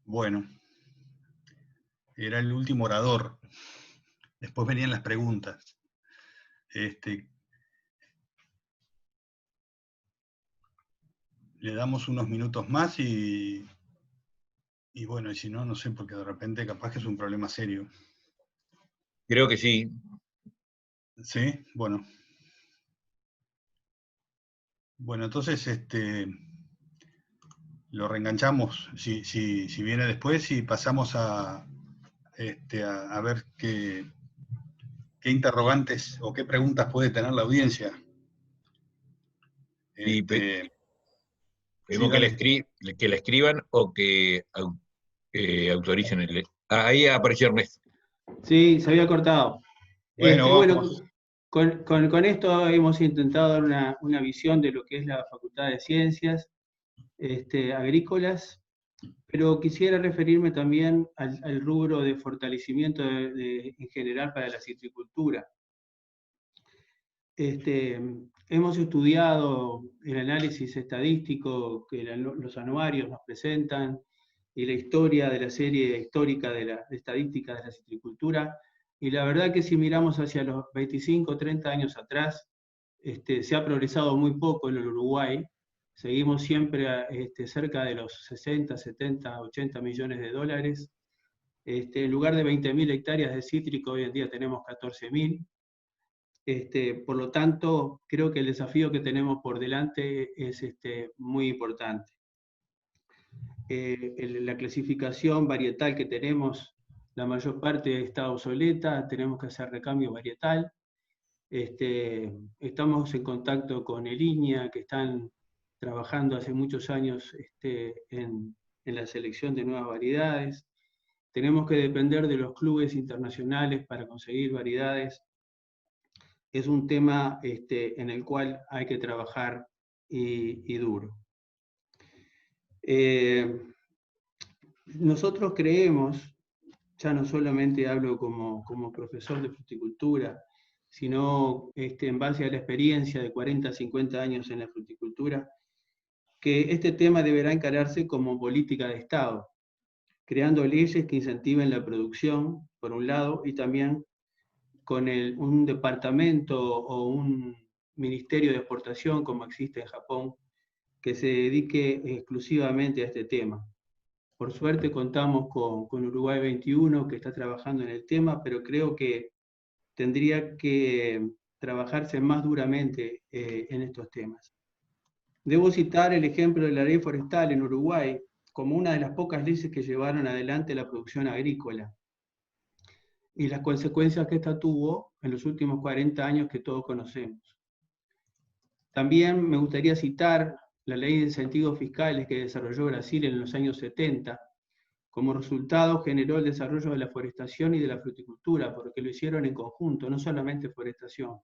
Bueno, era el último orador. Después venían las preguntas. Le damos unos minutos más y bueno, y si no, no sé, porque de repente capaz que es un problema serio. Creo que sí. ¿Sí? Bueno. Bueno, entonces lo reenganchamos si viene después y pasamos a ver qué interrogantes o qué preguntas puede tener la audiencia. Sí, pedimos sí, que la escriban o que autoricen el... ahí apareció Ernesto. Sí, se había cortado. Bueno, con esto hemos intentado dar una visión de lo que es la Facultad de Ciencias Agrícolas, pero quisiera referirme también al rubro de fortalecimiento en general para la citricultura. hemos estudiado el análisis estadístico que los anuarios nos presentan y la historia de la serie histórica de estadística de la citricultura, y la verdad que si miramos hacia los 25 o 30 años atrás, se ha progresado muy poco en el Uruguay. Seguimos siempre cerca de los 60, 70, 80 millones de dólares. En lugar de 20.000 hectáreas de cítrico, hoy en día tenemos 14.000. Por lo tanto, creo que el desafío que tenemos por delante es muy importante. La clasificación varietal que tenemos, la mayor parte está obsoleta, tenemos que hacer recambio varietal. Estamos en contacto con el INIA, que están trabajando hace muchos años en la selección de nuevas variedades. Tenemos que depender de los clubes internacionales para conseguir variedades. Es un tema en el cual hay que trabajar y duro. Nosotros creemos, ya no solamente hablo como profesor de fruticultura, sino en base a la experiencia de 40, 50 años en la fruticultura, que este tema deberá encararse como política de Estado, creando leyes que incentiven la producción, por un lado, y también con un departamento o un ministerio de exportación, como existe en Japón, que se dedique exclusivamente a este tema. Por suerte contamos con Uruguay 21, que está trabajando en el tema, pero creo que tendría que trabajarse más duramente en estos temas. Debo citar el ejemplo de la ley forestal en Uruguay como una de las pocas leyes que llevaron adelante la producción agrícola y las consecuencias que esta tuvo en los últimos 40 años que todos conocemos. También me gustaría citar la ley de incentivos fiscales que desarrolló Brasil en los años 70. Como resultado generó el desarrollo de la forestación y de la fruticultura, porque lo hicieron en conjunto, no solamente forestación.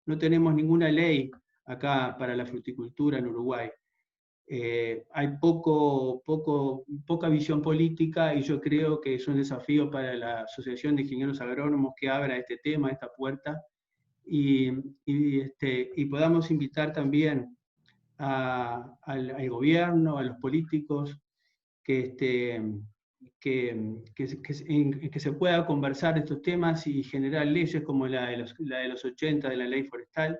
No tenemos ninguna ley acá para la fruticultura en Uruguay. Hay poca visión política, y yo creo que es un desafío para la Asociación de Ingenieros Agrónomos que abra este tema, esta puerta, y podamos invitar también al gobierno, a los políticos, que se pueda conversar estos temas y generar leyes como la de los 80 de la ley forestal,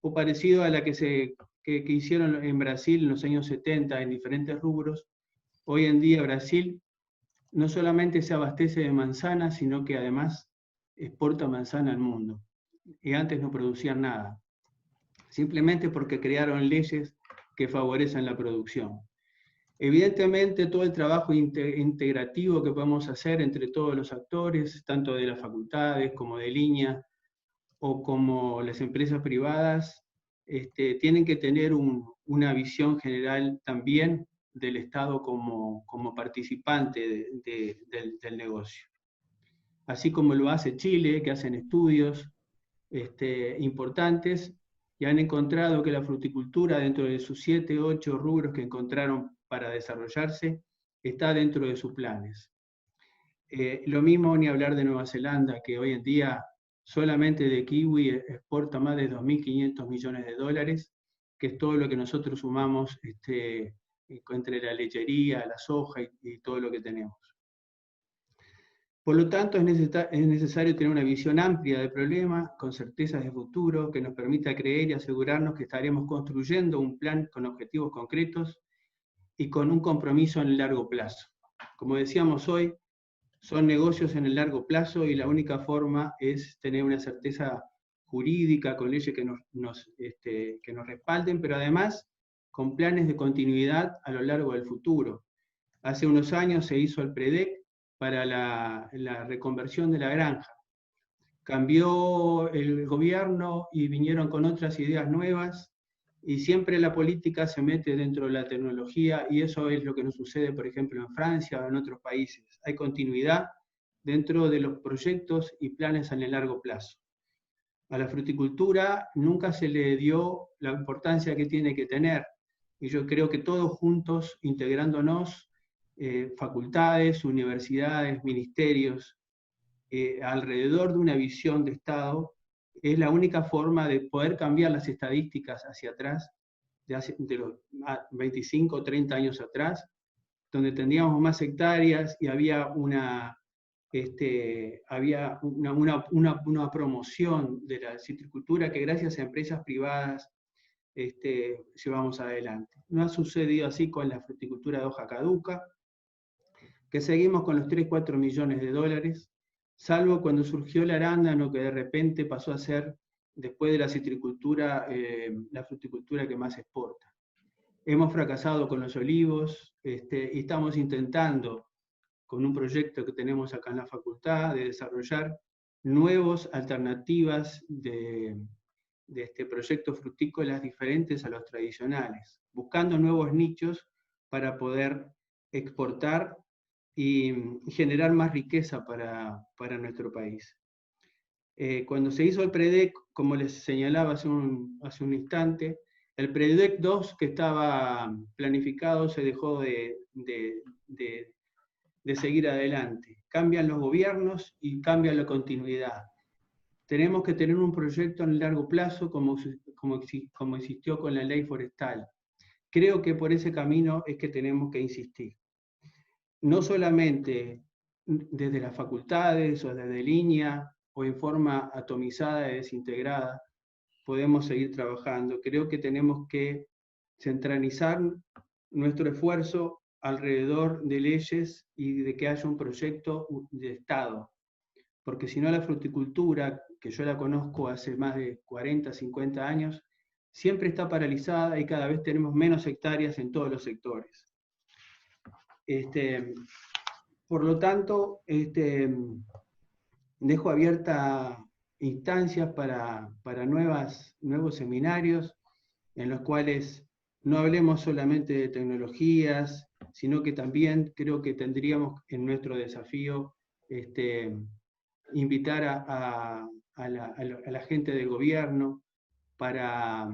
o parecido a la que hicieron en Brasil en los años 70 en diferentes rubros. Hoy en día Brasil no solamente se abastece de manzanas, sino que además exporta manzana al mundo. Y antes no producían nada, simplemente porque crearon leyes que favorecen la producción. Evidentemente, todo el trabajo integrativo que podemos hacer entre todos los actores, tanto de las facultades como de línea, o como las empresas privadas, tienen que tener una visión general también del Estado como participante del negocio. Así como lo hace Chile, que hacen estudios importantes, y han encontrado que la fruticultura, dentro de sus 7, 8 rubros que encontraron para desarrollarse, está dentro de sus planes. Lo mismo ni hablar de Nueva Zelanda, que hoy en día solamente de kiwi exporta más de 2.500 millones de dólares, que es todo lo que nosotros sumamos entre la lechería, la soja y todo lo que tenemos. Por lo tanto, es necesario tener una visión amplia del problema, con certezas de futuro, que nos permita creer y asegurarnos que estaremos construyendo un plan con objetivos concretos y con un compromiso en el largo plazo. Como decíamos hoy, son negocios en el largo plazo, y la única forma es tener una certeza jurídica con leyes que nos respalden, pero además con planes de continuidad a lo largo del futuro. Hace unos años se hizo el PREDEC para la reconversión de la granja. Cambió el gobierno y vinieron con otras ideas nuevas, y siempre la política se mete dentro de la tecnología, y eso es lo que nos sucede, por ejemplo, en Francia o en otros países. Hay continuidad dentro de los proyectos y planes en el largo plazo. A la fruticultura nunca se le dio la importancia que tiene que tener, y yo creo que todos juntos, integrándonos, facultades, universidades, ministerios, alrededor de una visión de Estado, es la única forma de poder cambiar las estadísticas hacia atrás, de los 25 o 30 años atrás, donde teníamos más hectáreas y había una promoción de la citricultura que gracias a empresas privadas llevamos adelante. No ha sucedido así con la fruticultura de hoja caduca, que seguimos con los 3-4 millones de dólares, salvo cuando surgió el arándano, que de repente pasó a ser, después de la citricultura, la fruticultura que más exporta. Hemos fracasado con los olivos, y estamos intentando, con un proyecto que tenemos acá en la facultad, de desarrollar nuevas alternativas de proyectos frutícolas diferentes a los tradicionales, buscando nuevos nichos para poder exportar y generar más riqueza para nuestro país. Cuando se hizo el PREDEC, como les señalaba hace un instante, el PREDEC 2 que estaba planificado se dejó de seguir adelante. Cambian los gobiernos y cambia la continuidad. Tenemos que tener un proyecto en el largo plazo como existió con la ley forestal. Creo que por ese camino es que tenemos que insistir. No solamente desde las facultades o desde línea o en forma atomizada y desintegrada podemos seguir trabajando. Creo que tenemos que centralizar nuestro esfuerzo alrededor de leyes y de que haya un proyecto de Estado. Porque si no, la fruticultura, que yo la conozco hace más de 40, 50 años, siempre está paralizada y cada vez tenemos menos hectáreas en todos los sectores. Por lo tanto, dejo abiertas instancias para nuevos seminarios en los cuales no hablemos solamente de tecnologías, sino que también creo que tendríamos en nuestro desafío invitar a la gente del gobierno para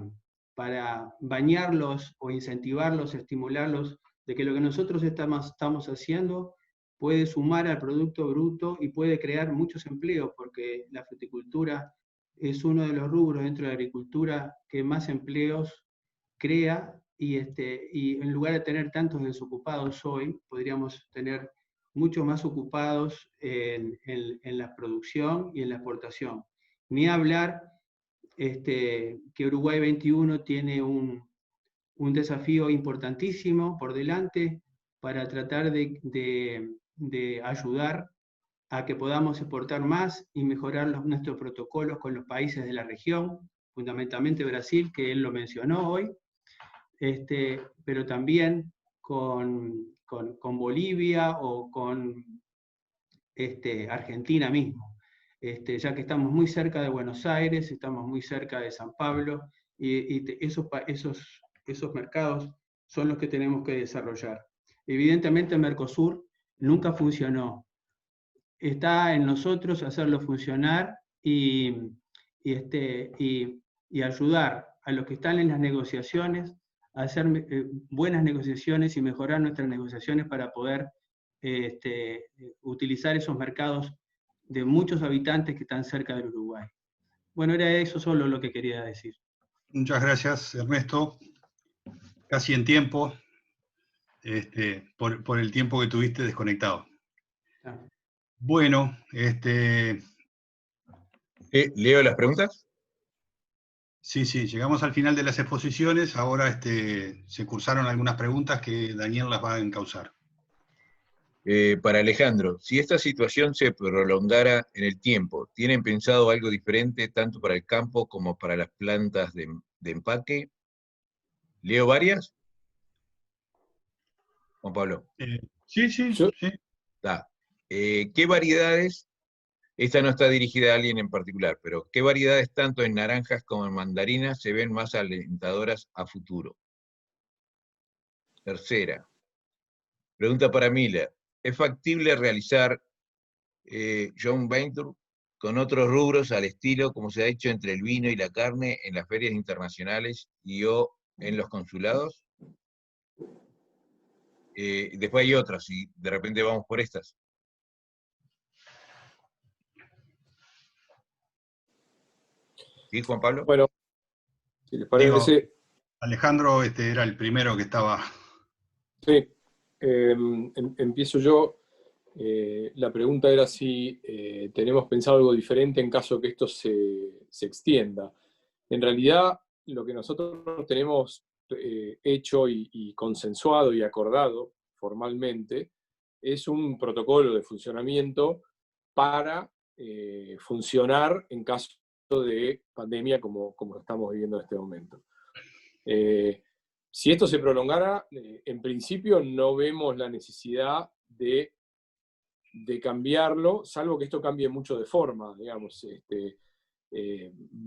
bañarlos o incentivarlos, estimularlos, de que lo que nosotros estamos haciendo puede sumar al Producto Bruto y puede crear muchos empleos, porque la fruticultura es uno de los rubros dentro de la agricultura que más empleos crea, y en lugar de tener tantos desocupados hoy, podríamos tener muchos más ocupados en la producción y en la exportación. Ni hablar que Uruguay 21 tiene un desafío importantísimo por delante para tratar de ayudar a que podamos exportar más y mejorar nuestros protocolos con los países de la región, fundamentalmente Brasil, que él lo mencionó hoy, pero también con Bolivia o con Argentina mismo, ya que estamos muy cerca de Buenos Aires, estamos muy cerca de San Pablo, y esos mercados son los que tenemos que desarrollar. Evidentemente Mercosur nunca funcionó. Está en nosotros hacerlo funcionar y ayudar a los que están en las negociaciones a hacer buenas negociaciones y mejorar nuestras negociaciones para poder utilizar esos mercados de muchos habitantes que están cerca del Uruguay. Bueno, era eso solo lo que quería decir. Muchas gracias, Ernesto. Casi en tiempo, por el tiempo que tuviste desconectado. Bueno, ¿leo las preguntas? Sí, llegamos al final de las exposiciones. Ahora se cursaron algunas preguntas que Daniel las va a encauzar. Para Alejandro, si esta situación se prolongara en el tiempo, ¿tienen pensado algo diferente tanto para el campo como para las plantas de empaque? ¿Leo varias? Juan Pablo. Sí. ¿Qué variedades, esta no está dirigida a alguien en particular, pero qué variedades tanto en naranjas como en mandarinas se ven más alentadoras a futuro? Tercera, pregunta para Miller. ¿Es factible realizar joint venture con otros rubros al estilo como se ha hecho entre el vino y la carne en las ferias internacionales y o en los consulados? Después hay otras, y de repente vamos por estas. ¿Sí, Juan Pablo? Bueno, si les parece... Digo, Alejandro era el primero que estaba... Sí, empiezo yo. La pregunta era si tenemos pensado algo diferente en caso que esto se extienda. En realidad, lo que nosotros tenemos hecho y consensuado y acordado formalmente es un protocolo de funcionamiento para funcionar en caso de pandemia como lo estamos viviendo en este momento. Si esto se prolongara, en principio no vemos la necesidad de cambiarlo, salvo que esto cambie mucho de forma, digamos.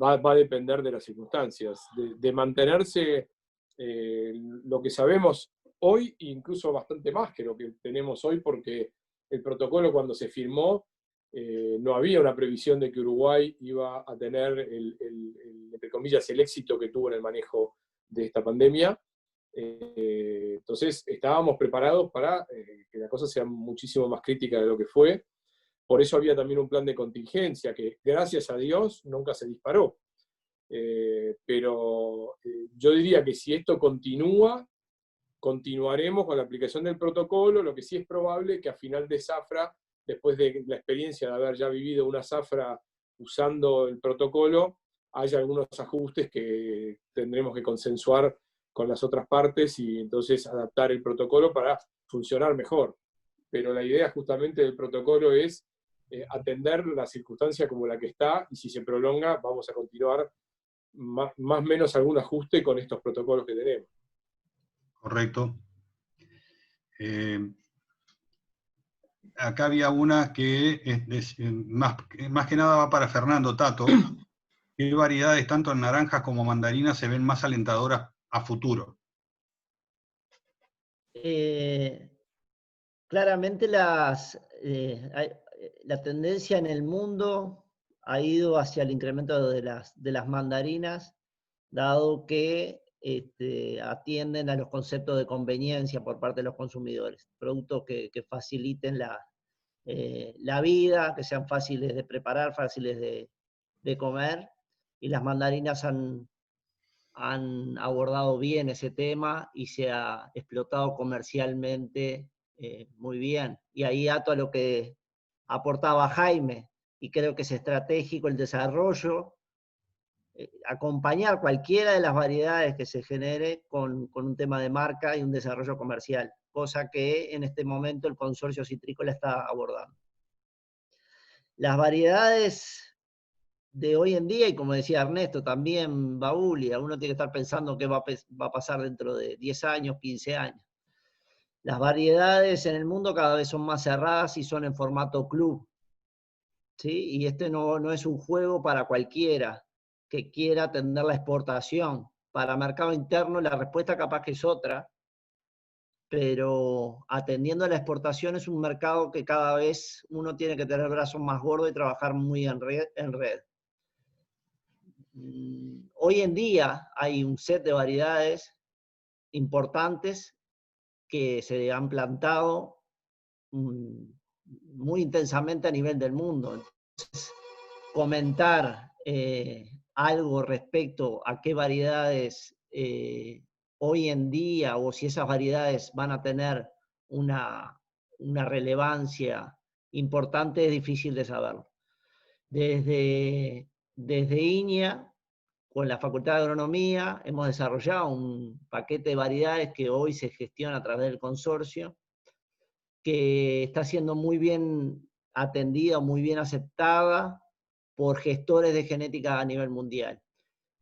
Va a depender de las circunstancias. De mantenerse lo que sabemos hoy, incluso bastante más que lo que tenemos hoy, porque el protocolo cuando se firmó, no había una previsión de que Uruguay iba a tener, entre comillas, el éxito que tuvo en el manejo de esta pandemia. Entonces estábamos preparados para que la cosa sea muchísimo más crítica de lo que fue. Por eso había también un plan de contingencia que, gracias a Dios, nunca se disparó. Pero yo diría que si esto continúa, continuaremos con la aplicación del protocolo. Lo que sí es probable que a final de zafra, después de la experiencia de haber ya vivido una zafra usando el protocolo, haya algunos ajustes que tendremos que consensuar con las otras partes y entonces adaptar el protocolo para funcionar mejor. Pero la idea justamente del protocolo es atender la circunstancia como la que está, y si se prolonga vamos a continuar más o menos algún ajuste con estos protocolos que tenemos. Correcto. Acá había una que más que nada va para Fernando Tato. ¿Qué variedades, tanto en naranjas como mandarinas, se ven más alentadoras a futuro? Claramente la tendencia en el mundo ha ido hacia el incremento de las mandarinas, dado que atienden a los conceptos de conveniencia por parte de los consumidores. Productos que faciliten la vida, que sean fáciles de preparar, fáciles de comer, y las mandarinas han abordado bien ese tema y se ha explotado comercialmente muy bien. Y ahí ato a lo que aportaba Jaime, y creo que es estratégico el desarrollo, acompañar cualquiera de las variedades que se genere con un tema de marca y un desarrollo comercial, cosa que en este momento el consorcio citrícola está abordando. Las variedades de hoy en día, y como decía Ernesto, también Baulia, uno tiene que estar pensando qué va a pasar dentro de 10 años, 15 años. Las variedades en el mundo cada vez son más cerradas y son en formato club, ¿sí? Y este no es un juego para cualquiera que quiera atender la exportación. Para mercado interno la respuesta capaz que es otra, pero atendiendo a la exportación es un mercado que cada vez uno tiene que tener brazos más gordos y trabajar muy en red. Hoy en día hay un set de variedades importantes que se han plantado muy intensamente a nivel del mundo. Entonces, comentar algo respecto a qué variedades hoy en día, o si esas variedades van a tener una relevancia importante, es difícil de saberlo. Desde INIA, con la Facultad de Agronomía, hemos desarrollado un paquete de variedades que hoy se gestiona a través del consorcio, que está siendo muy bien atendida, muy bien aceptada por gestores de genética a nivel mundial.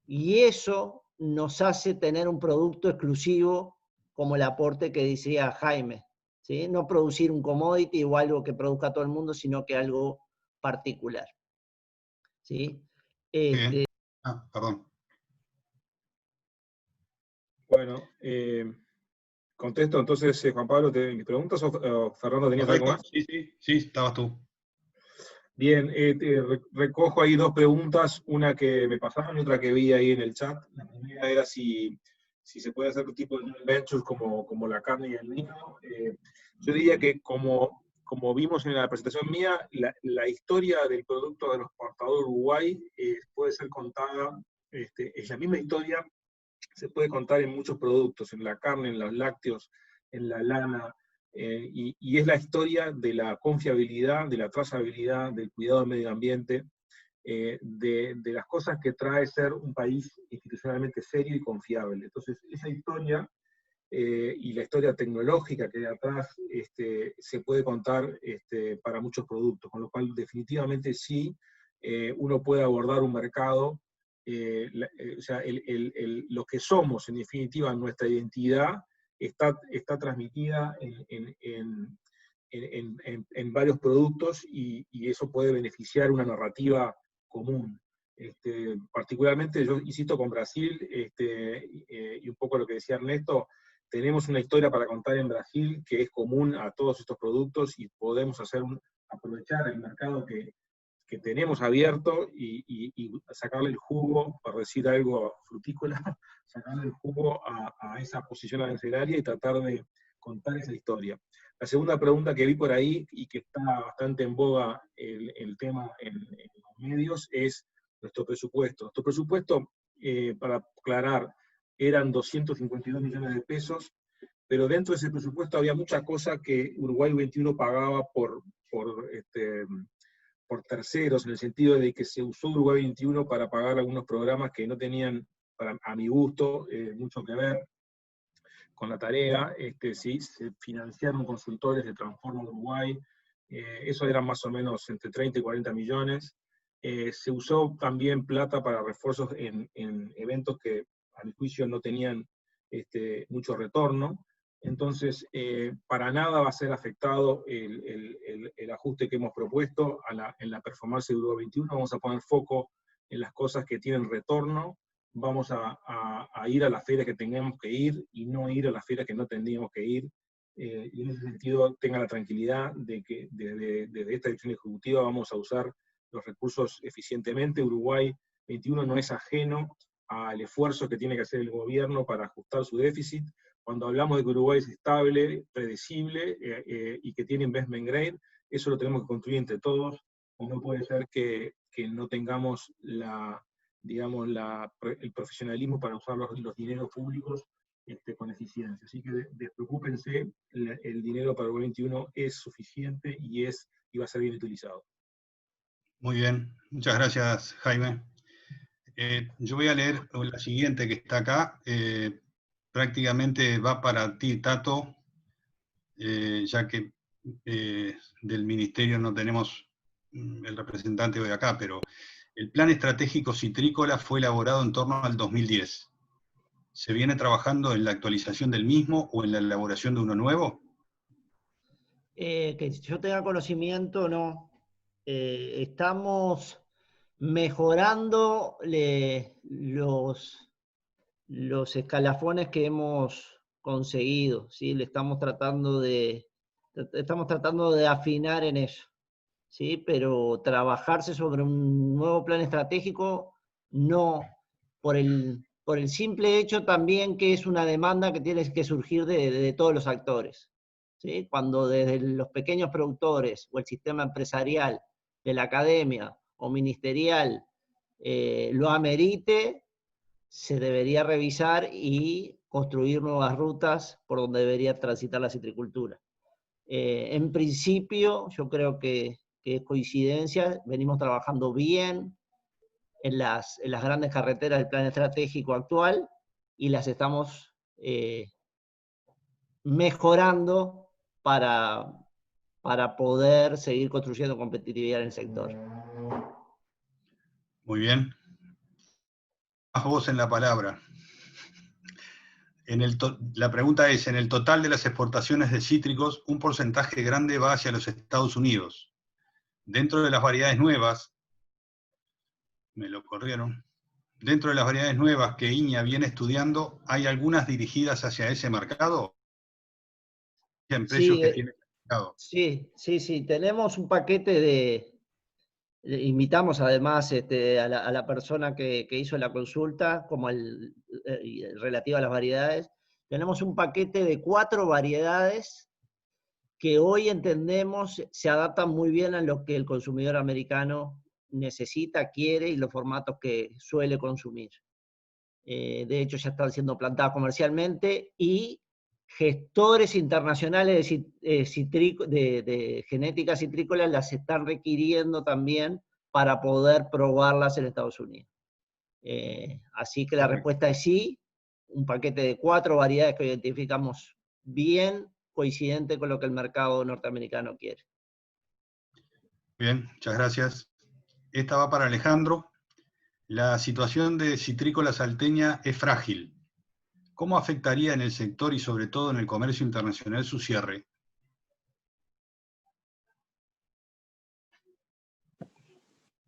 Y eso nos hace tener un producto exclusivo, como el aporte que decía Jaime, ¿sí? No producir un commodity o algo que produzca todo el mundo, sino que algo particular, ¿sí? Perdón. Bueno, contesto entonces, Juan Pablo, ¿mis preguntas o Fernando tenías algo más? Sí, estabas tú. Bien, recojo ahí dos preguntas, una que me pasaron y otra que vi ahí en el chat. La primera era si se puede hacer un tipo de joint ventures como la carne y el vino. Yo diría que como como vimos en la presentación mía, la historia del producto agroexportador Uruguay puede ser contada, es la misma historia, se puede contar en muchos productos, en la carne, en los lácteos, en la lana, y es la historia de la confiabilidad, de la trazabilidad, del cuidado del medio ambiente, de las cosas que trae ser un país institucionalmente serio y confiable. Entonces, esa historia y la historia tecnológica que hay atrás se puede contar para muchos productos, con lo cual definitivamente sí uno puede abordar un mercado, o sea, lo que somos, en definitiva, nuestra identidad, está transmitida en varios productos y eso puede beneficiar una narrativa común. Particularmente, yo insisto con Brasil, y un poco lo que decía Ernesto, tenemos una historia para contar en Brasil que es común a todos estos productos y podemos aprovechar el mercado que tenemos abierto y sacarle el jugo, para decir algo frutícola, sacarle el jugo a esa posición arancelaria y tratar de contar esa historia. La segunda pregunta que vi por ahí y que está bastante en boga el tema en los medios es nuestro presupuesto. Nuestro presupuesto, para aclarar, eran 252 millones de pesos, pero dentro de ese presupuesto había mucha cosa que Uruguay 21 pagaba por terceros, en el sentido de que se usó Uruguay 21 para pagar algunos programas que no tenían, a mi gusto, mucho que ver con la tarea. Sí, se financiaron consultores de Transforma Uruguay, eso eran más o menos entre 30 y 40 millones. Se usó también plata para refuerzos en eventos que, a mi juicio, no tenían mucho retorno. Entonces, para nada va a ser afectado el ajuste que hemos propuesto en la performance de Uruguay 21. Vamos a poner foco en las cosas que tienen retorno, vamos a ir a las ferias que tengamos que ir y no ir a las ferias que no tendríamos que ir. Y en ese sentido, tengan la tranquilidad de que desde esta dirección ejecutiva vamos a usar los recursos eficientemente. Uruguay 21 no es ajeno al esfuerzo que tiene que hacer el gobierno para ajustar su déficit. Cuando hablamos de que Uruguay es estable, predecible y que tiene investment grade, eso lo tenemos que construir entre todos, y no puede ser que no tengamos el profesionalismo para usar los dineros públicos con eficiencia. Así que despreocúpense, el dinero para Uruguay 21 es suficiente y va a ser bien utilizado. Muy bien, muchas gracias, Jaime. Yo voy a leer la siguiente que está acá. Prácticamente va para ti, Tato, ya que del ministerio no tenemos el representante hoy acá, pero el plan estratégico citrícola fue elaborado en torno al 2010. ¿Se viene trabajando en la actualización del mismo o en la elaboración de uno nuevo? Que yo tenga conocimiento, no. Estamos mejorando los escalafones que hemos conseguido, ¿sí? Estamos tratando de afinar en eso, ¿sí? Pero trabajarse sobre un nuevo plan estratégico, no, por el simple hecho también que es una demanda que tiene que surgir de todos los actores, ¿sí? Cuando desde los pequeños productores o el sistema empresarial, de la academia o ministerial lo amerite, se debería revisar y construir nuevas rutas por donde debería transitar la citricultura. En principio, yo creo que es coincidencia, venimos trabajando bien en las grandes carreteras del plan estratégico actual y las estamos mejorando para poder seguir construyendo competitividad en el sector. Muy bien. Más voz en la palabra. La pregunta es, en el total de las exportaciones de cítricos, un porcentaje grande va hacia los Estados Unidos. Dentro de las variedades nuevas, dentro de las variedades nuevas que INEA viene estudiando, ¿hay algunas dirigidas hacia ese mercado? ¿En precios que tiene el mercado? Sí, tenemos un paquete invitamos además a la persona que hizo la consulta, como relativa a las variedades. Tenemos un paquete de 4 variedades que hoy entendemos se adaptan muy bien a lo que el consumidor americano necesita, quiere y los formatos que suele consumir. De hecho, ya están siendo plantadas comercialmente y gestores internacionales de genética citrícola las están requiriendo también para poder probarlas en Estados Unidos. Así que la respuesta es sí, un paquete de 4 variedades que identificamos bien, coincidente con lo que el mercado norteamericano quiere. Bien, muchas gracias. Esta va para Alejandro. La situación de citrícola salteña es frágil. ¿Cómo afectaría en el sector y sobre todo en el comercio internacional su cierre?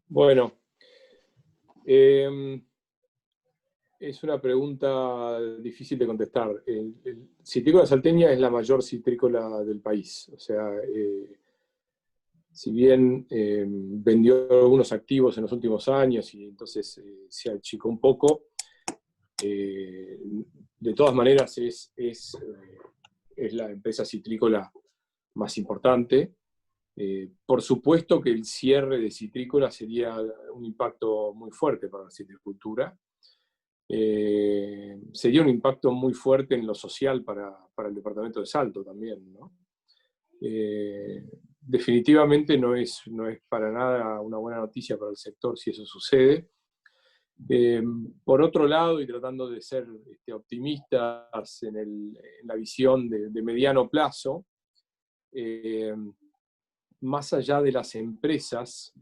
Bueno, es una pregunta difícil de contestar. Citrícola salteña es la mayor citrícola del país. O sea, si bien vendió algunos activos en los últimos años y entonces se achicó un poco, de todas maneras es la empresa citrícola más importante. Por supuesto que el cierre de citrícola sería un impacto muy fuerte para la citricultura. Sería un impacto muy fuerte en lo social para el departamento de Salto también, ¿no? Definitivamente no es para nada una buena noticia para el sector si eso sucede. Por otro lado, y tratando de ser optimistas en la visión de mediano plazo, más allá de las empresas,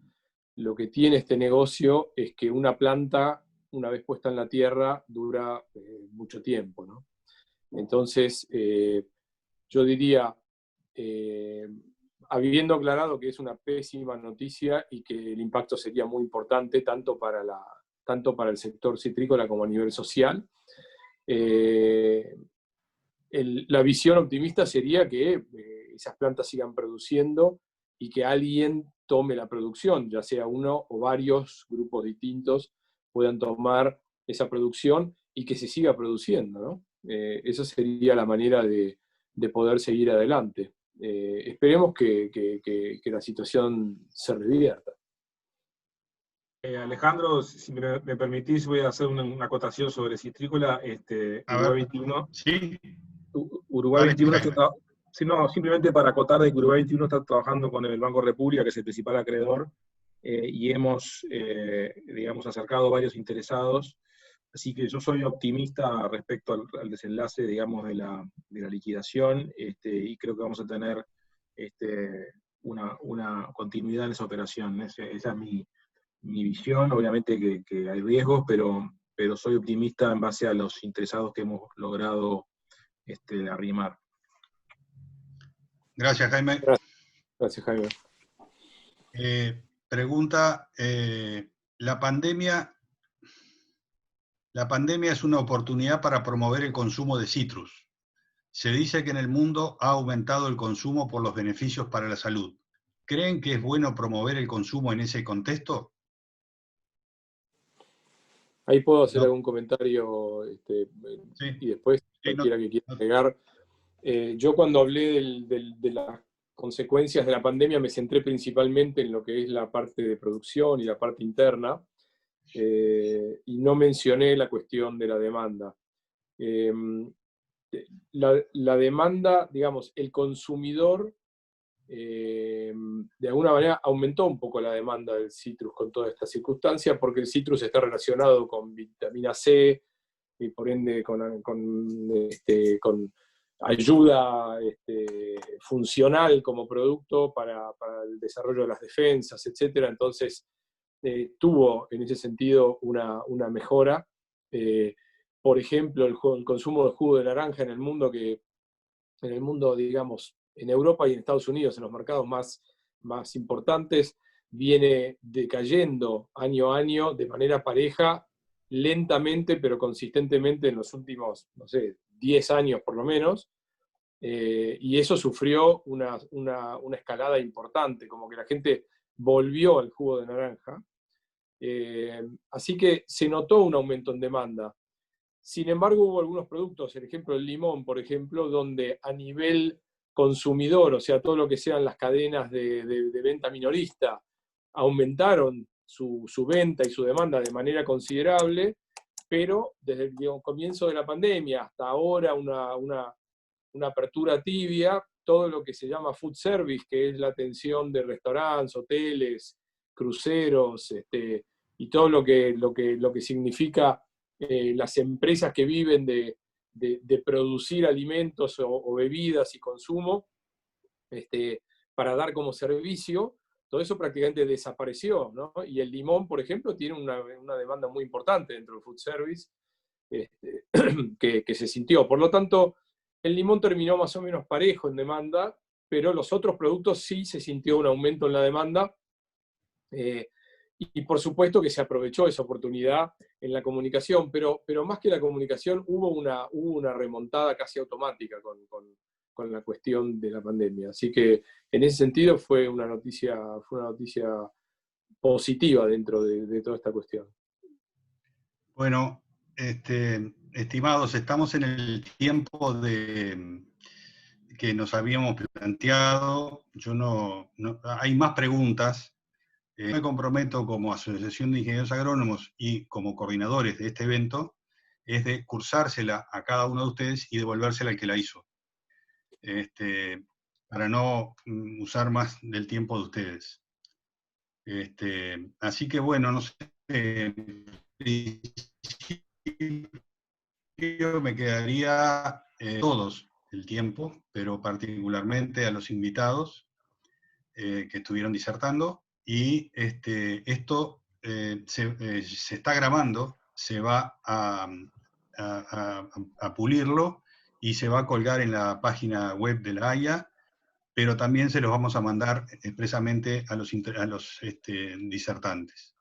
lo que tiene este negocio es que una planta, una vez puesta en la tierra, dura mucho tiempo, ¿no? Entonces, yo diría, habiendo aclarado que es una pésima noticia y que el impacto sería muy importante tanto para el sector citrícola como a nivel social, la visión optimista sería que esas plantas sigan produciendo y que alguien tome la producción, ya sea uno o varios grupos distintos puedan tomar esa producción y que se siga produciendo, ¿no? Esa sería la manera de poder seguir adelante. Esperemos que la situación se revierta. Alejandro, si me permitís, voy a hacer una acotación sobre citrícola. Uruguay 21. Sí. Uruguay 21 está, simplemente para acotar de que Uruguay 21 está trabajando con el Banco República, que es el principal acreedor, y hemos, digamos, acercado varios interesados. Así que yo soy optimista respecto al desenlace, digamos, de la liquidación, y creo que vamos a tener una continuidad en esa operación. Esa es mi visión. Obviamente que hay riesgos, pero soy optimista en base a los interesados que hemos logrado arrimar. Gracias, Jaime. Gracias, Jaime. Pregunta, la pandemia es una oportunidad para promover el consumo de citrus. Se dice que en el mundo ha aumentado el consumo por los beneficios para la salud. ¿Creen que es bueno promover el consumo en ese contexto? Ahí puedo hacer algún comentario sí. Y después cualquiera que quiera agregar. Yo cuando hablé de las consecuencias de la pandemia me centré principalmente en lo que es la parte de producción y la parte interna, y no mencioné la cuestión de la demanda. La demanda, digamos, el consumidor, de alguna manera aumentó un poco la demanda del citrus con toda esta circunstancia, porque el citrus está relacionado con vitamina C y por ende con ayuda funcional como producto para el desarrollo de las defensas, etc. Entonces tuvo en ese sentido una mejora. Por ejemplo, el consumo de jugo de naranja en el mundo, digamos, en Europa y en Estados Unidos, en los mercados más importantes, viene decayendo año a año de manera pareja, lentamente pero consistentemente en los últimos, no sé, 10 años por lo menos, y eso sufrió una escalada importante, como que la gente volvió al jugo de naranja. Así que se notó un aumento en demanda. Sin embargo, hubo algunos productos, el ejemplo del limón, por ejemplo, donde a nivel consumidor, o sea, todo lo que sean las cadenas de venta minorista, aumentaron su venta y su demanda de manera considerable, pero desde el comienzo de la pandemia hasta ahora una apertura tibia, todo lo que se llama food service, que es la atención de restaurantes, hoteles, cruceros, y todo lo que significa las empresas que viven de producir alimentos o bebidas y consumo para dar como servicio, todo eso prácticamente desapareció, ¿no? Y el limón, por ejemplo, tiene una demanda muy importante dentro del food service que se sintió. Por lo tanto, el limón terminó más o menos parejo en demanda, pero los otros productos sí se sintió un aumento en la demanda, y por supuesto que se aprovechó esa oportunidad en la comunicación, pero más que la comunicación hubo una remontada casi automática con la cuestión de la pandemia. Así que en ese sentido fue una noticia positiva dentro de toda esta cuestión. Bueno, estimados, estamos en el tiempo que nos habíamos planteado. Hay más preguntas. Me comprometo como Asociación de Ingenieros Agrónomos y como coordinadores de este evento, es de cursársela a cada uno de ustedes y devolvérsela al que la hizo. Para no usar más del tiempo de ustedes. Así que bueno, no sé, me quedaría todos el tiempo, pero particularmente a los invitados que estuvieron disertando, y esto se está grabando, se va a pulirlo y se va a colgar en la página web de la Haya, pero también se los vamos a mandar expresamente a los disertantes.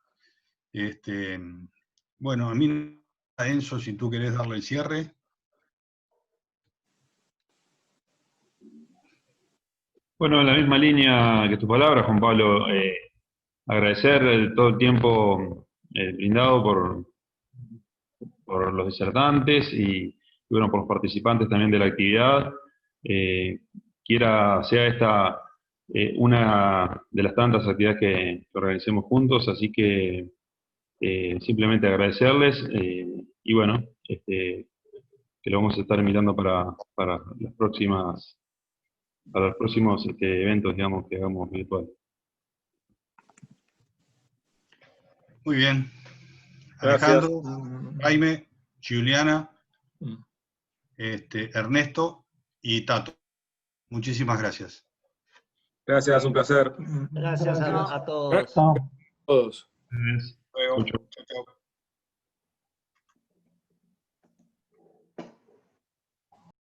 Bueno, a mí, Enzo, si tú querés darle el cierre. Bueno, en la misma línea que tu palabra, Juan Pablo, agradecer todo el tiempo brindado por los disertantes y bueno, por los participantes también de la actividad. Sea esta una de las tantas actividades que organicemos juntos, así que simplemente agradecerles y bueno, que lo vamos a estar invitando para las próximas, para los próximos eventos, digamos, que hagamos virtual. Muy bien. Gracias. Alejandro, Jaime, Juliana, Ernesto y Tato. Muchísimas gracias. Gracias, un placer. Gracias a todos. Todos. Hasta luego. Chao, chao.